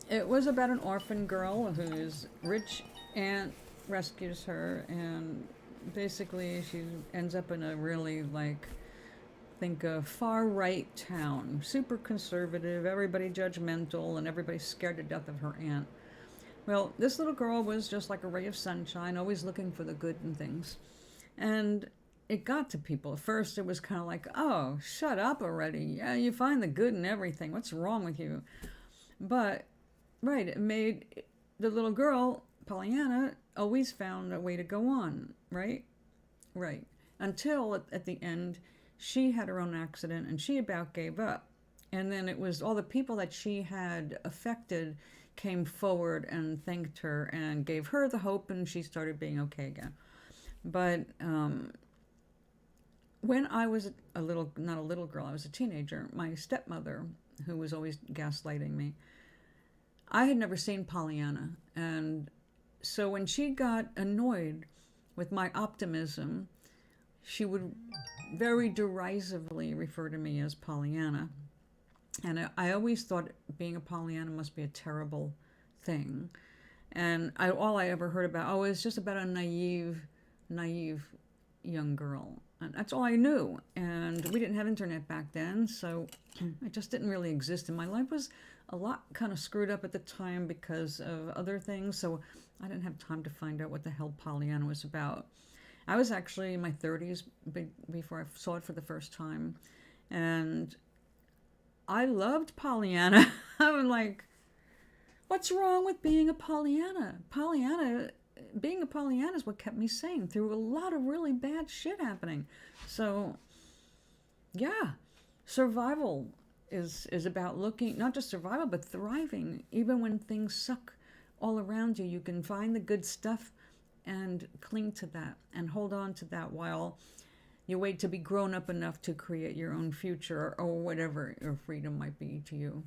it was about an orphan girl whose rich aunt rescues her, and basically she ends up in a really, think a far right town, super conservative, everybody judgmental, and everybody's scared to death of her aunt. Well, this little girl was just like a ray of sunshine, always looking for the good in things. And it got to people. At first, it was kind of like, oh, shut up already. Yeah, you find the good in everything. What's wrong with you? But, right, it made the little girl, Pollyanna, always found a way to go on, right? Right. Until at the end, she had her own accident and she about gave up. And then it was all the people that she had affected came forward and thanked her and gave her the hope, and she started being okay again. But when I was not a little girl, I was a teenager, my stepmother, who was always gaslighting me, I had never seen Pollyanna. And so when she got annoyed with my optimism, she would very derisively refer to me as Pollyanna. And I always thought being a Pollyanna must be a terrible thing. And all I ever heard about, it's just about a naive young girl. And that's all I knew. And we didn't have internet back then, so it just didn't really exist. And my life was a lot kind of screwed up at the time because of other things, so I didn't have time to find out what the hell Pollyanna was about. I was actually in my 30s before I saw it for the first time. And I loved Pollyanna. I'm like, what's wrong with being a Pollyanna? Being a Pollyanna is what kept me sane through a lot of really bad shit happening. So, yeah, survival is about looking, not just survival, but thriving. Even when things suck all around you, you can find the good stuff and cling to that and hold on to that while you wait to be grown up enough to create your own future or whatever your freedom might be to you.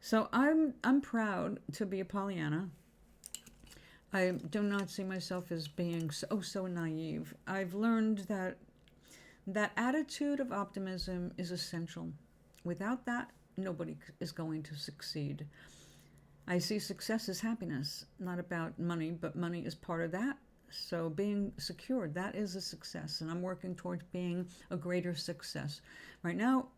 So I'm proud to be a Pollyanna. I do not see myself as being so naive. I've learned that attitude of optimism is essential. Without that, nobody is going to succeed. I see success as happiness, not about money, but money is part of that. So being secured, that is a success, and I'm working towards being a greater success. Right now,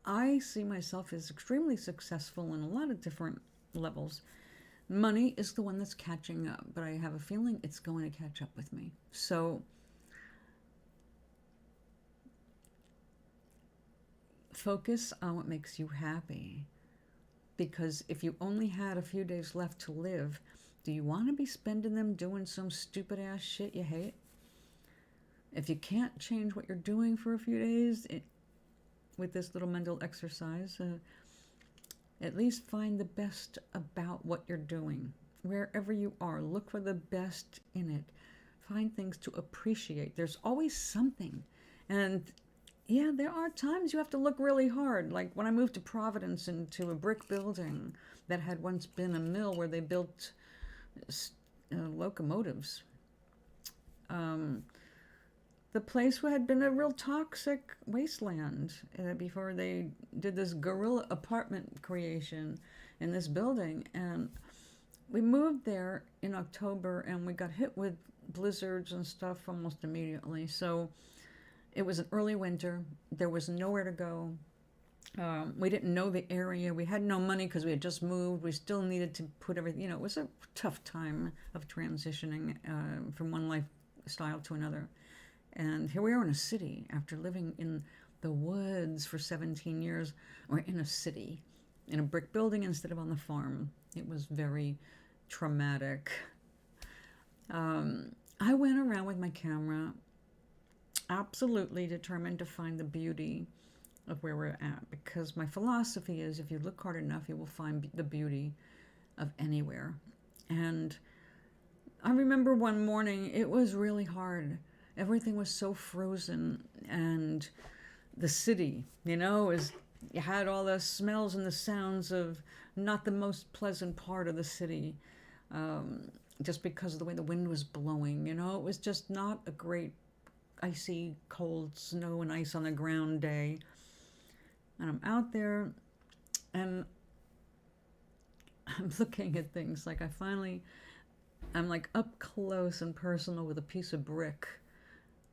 I see myself as extremely successful in a lot of different levels. Money is the one that's catching up, but I have a feeling it's going to catch up with me. So focus on what makes you happy. Because if you only had a few days left to live, do you want to be spending them doing some stupid ass shit you hate? If you can't change what you're doing for a few days with this little mental exercise, at least find the best about what you're doing. Wherever you are, look for the best in it. Find things to appreciate. There's always something. And yeah, there are times you have to look really hard. Like when I moved to Providence into a brick building that had once been a mill where they built locomotives. The place had been a real toxic wasteland before they did this guerrilla apartment creation in this building. And we moved there in October and we got hit with blizzards and stuff almost immediately. So it was an early winter. There was nowhere to go. We didn't know the area. We had no money because we had just moved. We still needed to put everything, it was a tough time of transitioning from one lifestyle to another. And here we are in a city after living in the woods for 17 years. We're in a city, in a brick building instead of on the farm. It was very traumatic. I went around with my camera, absolutely determined to find the beauty of where we're at, because my philosophy is if you look hard enough, you will find the beauty of anywhere. And I remember one morning, it was really hard. Everything was so frozen, and the city, is you had all the smells and the sounds of not the most pleasant part of the city, just because of the way the wind was blowing. It was just not a great icy, cold snow and ice on the ground day. And I'm out there, and I'm looking at things like I'm like up close and personal with a piece of brick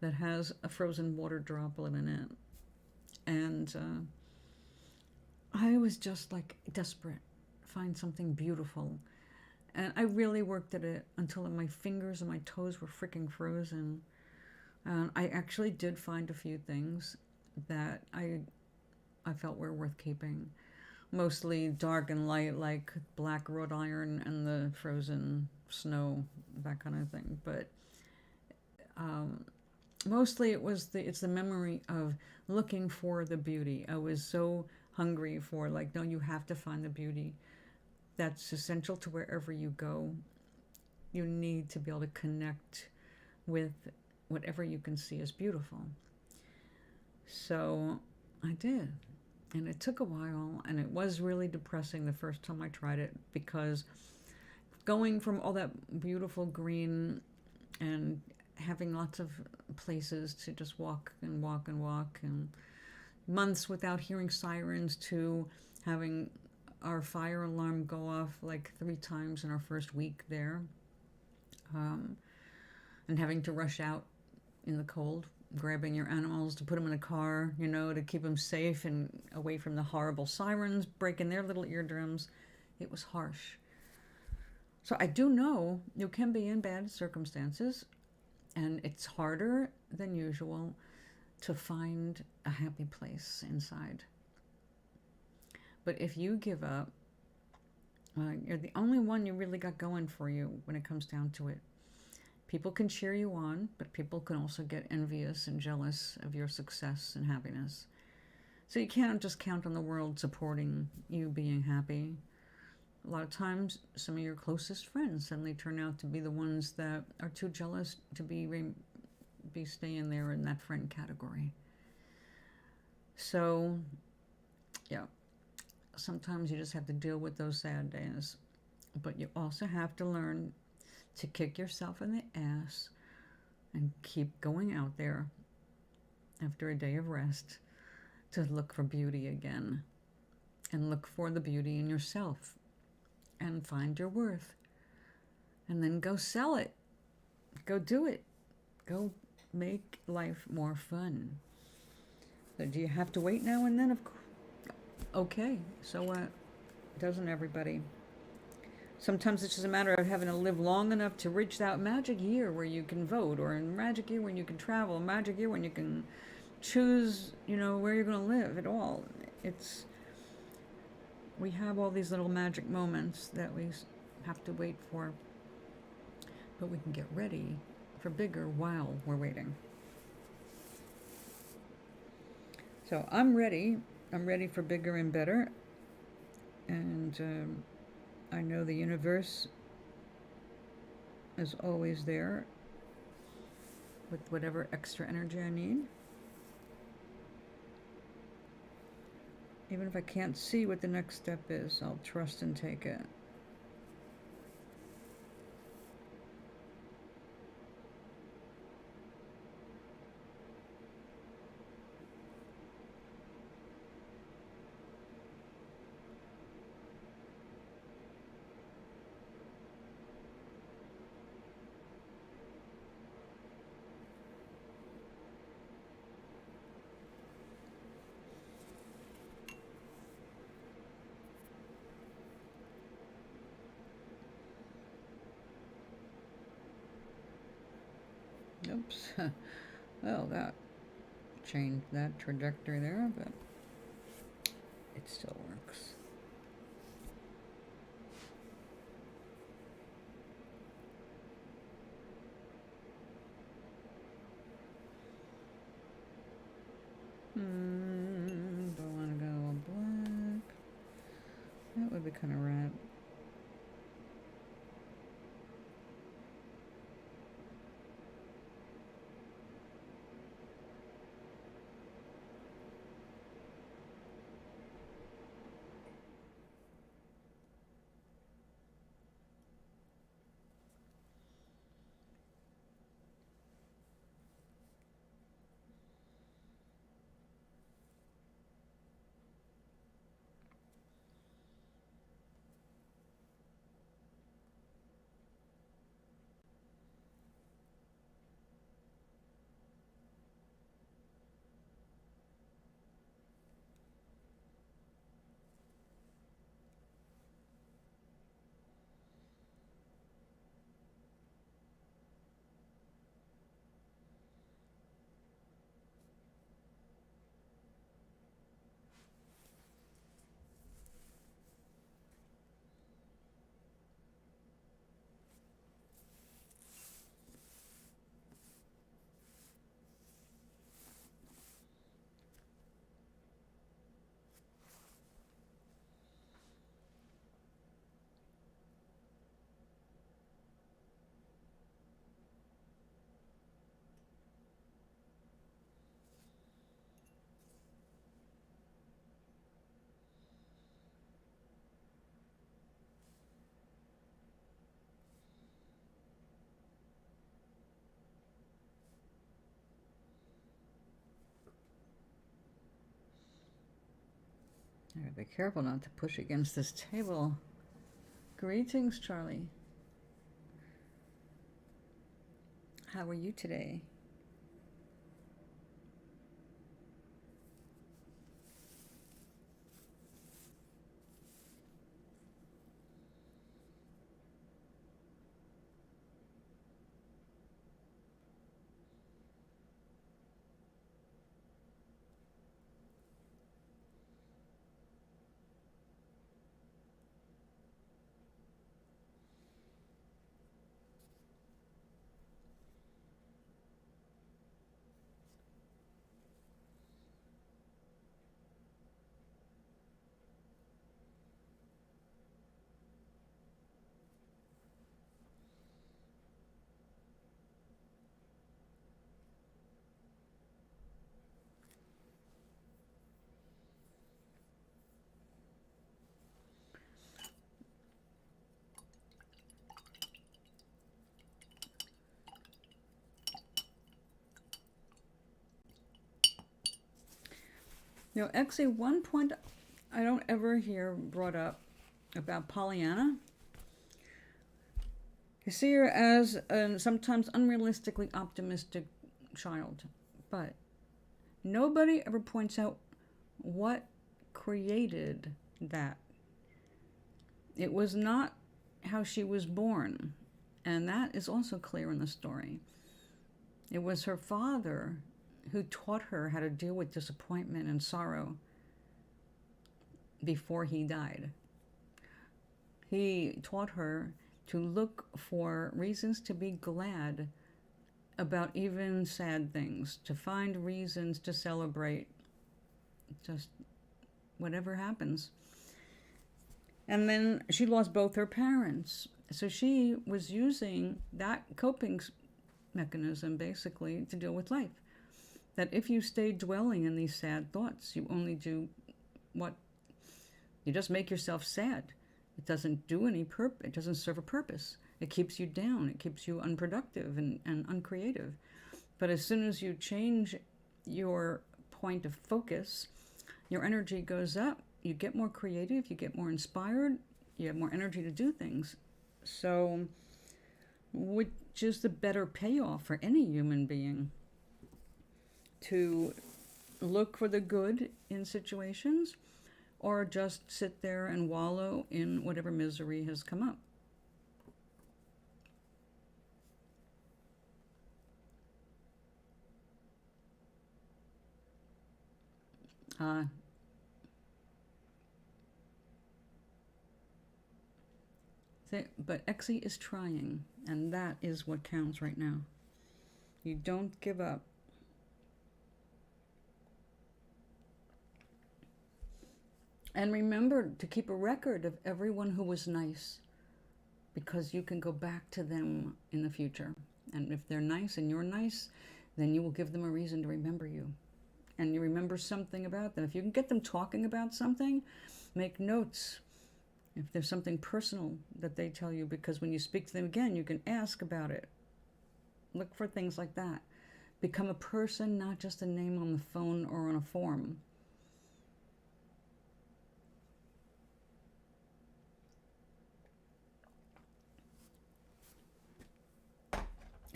that has a frozen water droplet in it. And I was just like desperate, find something beautiful. And I really worked at it until my fingers and my toes were freaking frozen. And I actually did find a few things that I felt were worth keeping. Mostly dark and light, like black wrought iron and the frozen snow, that kind of thing. But mostly it's the memory of looking for the beauty. I was so hungry for, like, no, you have to find the beauty. That's essential to wherever you go. You need to be able to connect with whatever you can see as beautiful. So I did. And it took a while, and it was really depressing the first time I tried it, because going from all that beautiful green and having lots of places to just walk and walk and walk, and months without hearing sirens, to having our fire alarm go off like 3 times in our first week there, and having to rush out in the cold, grabbing your animals to put them in a car, to keep them safe and away from the horrible sirens, breaking their little eardrums. It was harsh. So I do know you can be in bad circumstances, and it's harder than usual to find a happy place inside. But if you give up, you're the only one you really got going for you when it comes down to it. People can cheer you on, but people can also get envious and jealous of your success and happiness. So you can't just count on the world supporting you being happy. A lot of times, some of your closest friends suddenly turn out to be the ones that are too jealous to be staying there in that friend category. So, yeah, sometimes you just have to deal with those sad days. But you also have to learn to kick yourself in the ass and keep going out there after a day of rest to look for beauty again, and look for the beauty in yourself and find your worth, and then go sell it. Go do it. Go make life more fun. So do you have to wait now and then? Of course. Okay, so what? Doesn't everybody? Sometimes it's just a matter of having to live long enough to reach that magic year where you can vote, or a magic year when you can travel, a magic year when you can choose, where you're going to live at all. We have all these little magic moments that we have to wait for, but we can get ready for bigger while we're waiting. So I'm ready. I'm ready for bigger and better. And I know the universe is always there with whatever extra energy I need. Even if I can't see what the next step is, I'll trust and take it. Oops. Well, that changed that trajectory there, but it still works. Don't want to go black. That would be kind of rad. I gotta be careful not to push against this table. Greetings, Charlie. How are you today? Actually, one point I don't ever hear brought up about Pollyanna You see her as a sometimes unrealistically optimistic child, but nobody ever points out what created that. It was not how she was born, and that is also clear in the story. It was her father who taught her how to deal with disappointment and sorrow before he died. He taught her to look for reasons to be glad about even sad things, to find reasons to celebrate just whatever happens. And then she lost both her parents. So she was using that coping mechanism basically to deal with life. That if you stay dwelling in these sad thoughts, you only do what? You just make yourself sad. It doesn't do any it doesn't serve a purpose. It keeps you down. It keeps you unproductive and uncreative. But as soon as you change your point of focus, your energy goes up. You get more creative. You get more inspired. You have more energy to do things. So, which is the better payoff for any human being? To look for the good in situations, or just sit there and wallow in whatever misery has come up. But Exie is trying, and that is what counts right now. You don't give up. And remember to keep a record of everyone who was nice, because you can go back to them in the future. And if they're nice and you're nice, then you will give them a reason to remember you. And you remember something about them. If you can get them talking about something, make notes. If there's something personal that they tell you, because when you speak to them again, you can ask about it. Look for things like that. Become a person, not just a name on the phone or on a form.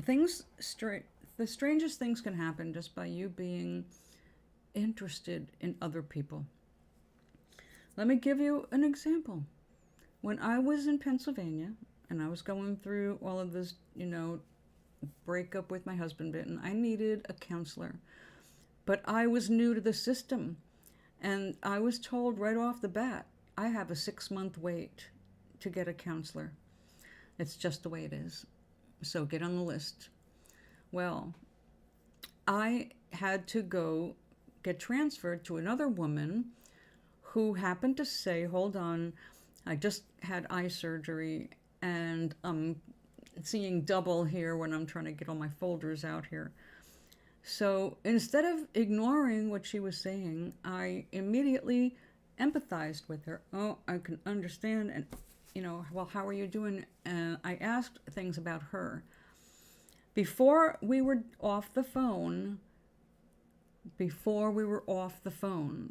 The strangest things can happen just by you being interested in other people. Let me give you an example. When I was in Pennsylvania and I was going through all of this, breakup with my husband bit, and I needed a counselor, but I was new to the system, and I was told right off the bat, I have a 6-month wait to get a counselor. It's just the way it is. So get on the list. Well, I had to go get transferred to another woman who happened to say, hold on, I just had eye surgery and I'm seeing double here when I'm trying to get all my folders out here. So instead of ignoring what she was saying, I immediately empathized with her. Oh, I can understand. And, well, how are you doing? And I asked things about her. Before we were off the phone,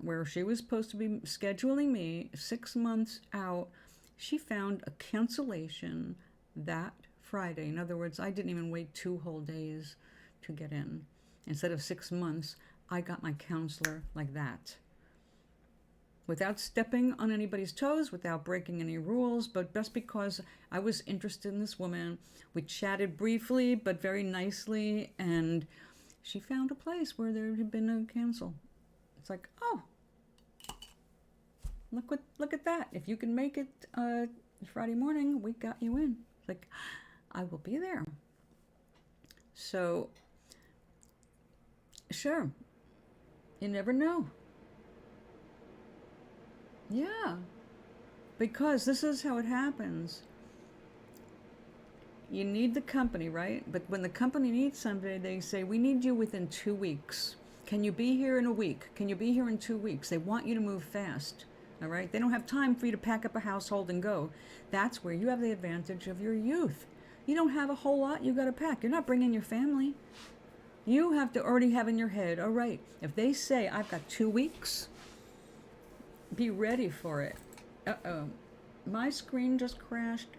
where she was supposed to be scheduling me 6 months out, she found a cancellation that Friday. In other words, I didn't even wait 2 whole days to get in. Instead of 6 months, I got my counselor like that. Without stepping on anybody's toes, without breaking any rules, but just because I was interested in this woman. We chatted briefly, but very nicely, and she found a place where there had been a cancel. It's like, oh, look at that. If you can make it Friday morning, we got you in. It's like, I will be there. So, sure, you never know. Yeah, because this is how it happens. You need the company, right? But when the company needs somebody, they say, we need you within 2 weeks. Can you be here in a week? Can you be here in 2 weeks? They want you to move fast, all right? They don't have time for you to pack up a household and go. That's where you have the advantage of your youth. You don't have a whole lot you got to pack. You're not bringing your family. You have to already have in your head, all right, if they say, I've got 2 weeks, be ready for it. Uh-oh. My screen just crashed.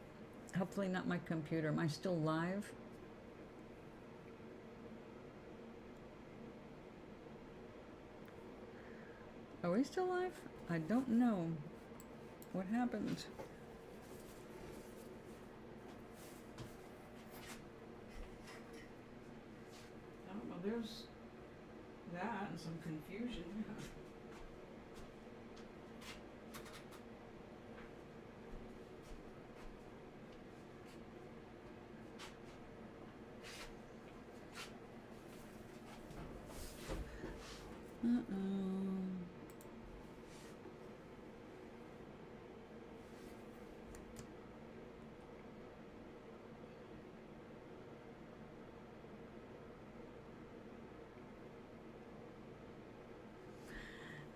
Hopefully not my computer. Am I still live? Are we still live? I don't know. What happened? Oh, well, there's that and some confusion. Uh-oh.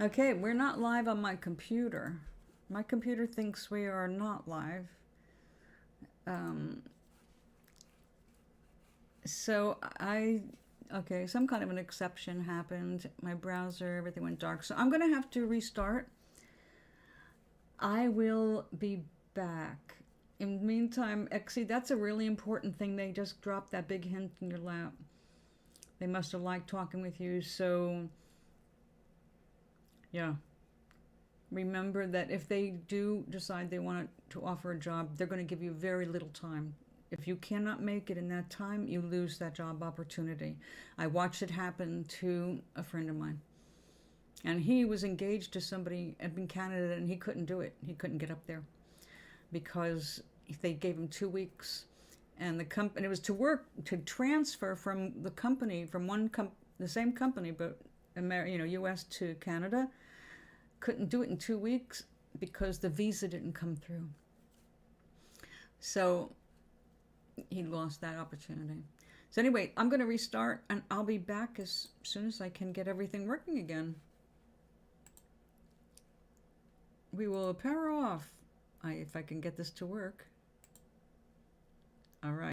Okay, we're not live on my computer. My computer thinks we are not live. Okay, some kind of an exception happened. My browser, everything went dark. So I'm going to have to restart. I will be back. In the meantime, Exie, that's a really important thing. They just dropped that big hint in your lap. They must have liked talking with you. So, yeah. Remember that if they do decide they want to offer a job, they're going to give you very little time. If you cannot make it in that time, you lose that job opportunity. I watched it happen to a friend of mine. And he was engaged to somebody in Canada and he couldn't do it. He couldn't get up there because they gave him 2 weeks. And the company, it was to transfer from the company, from the same company, but US to Canada. Couldn't do it in 2 weeks because the visa didn't come through. So he lost that opportunity. So anyway, I'm going to restart and I'll be back as soon as I can get everything working again. We will power off if I can get this to work. All right.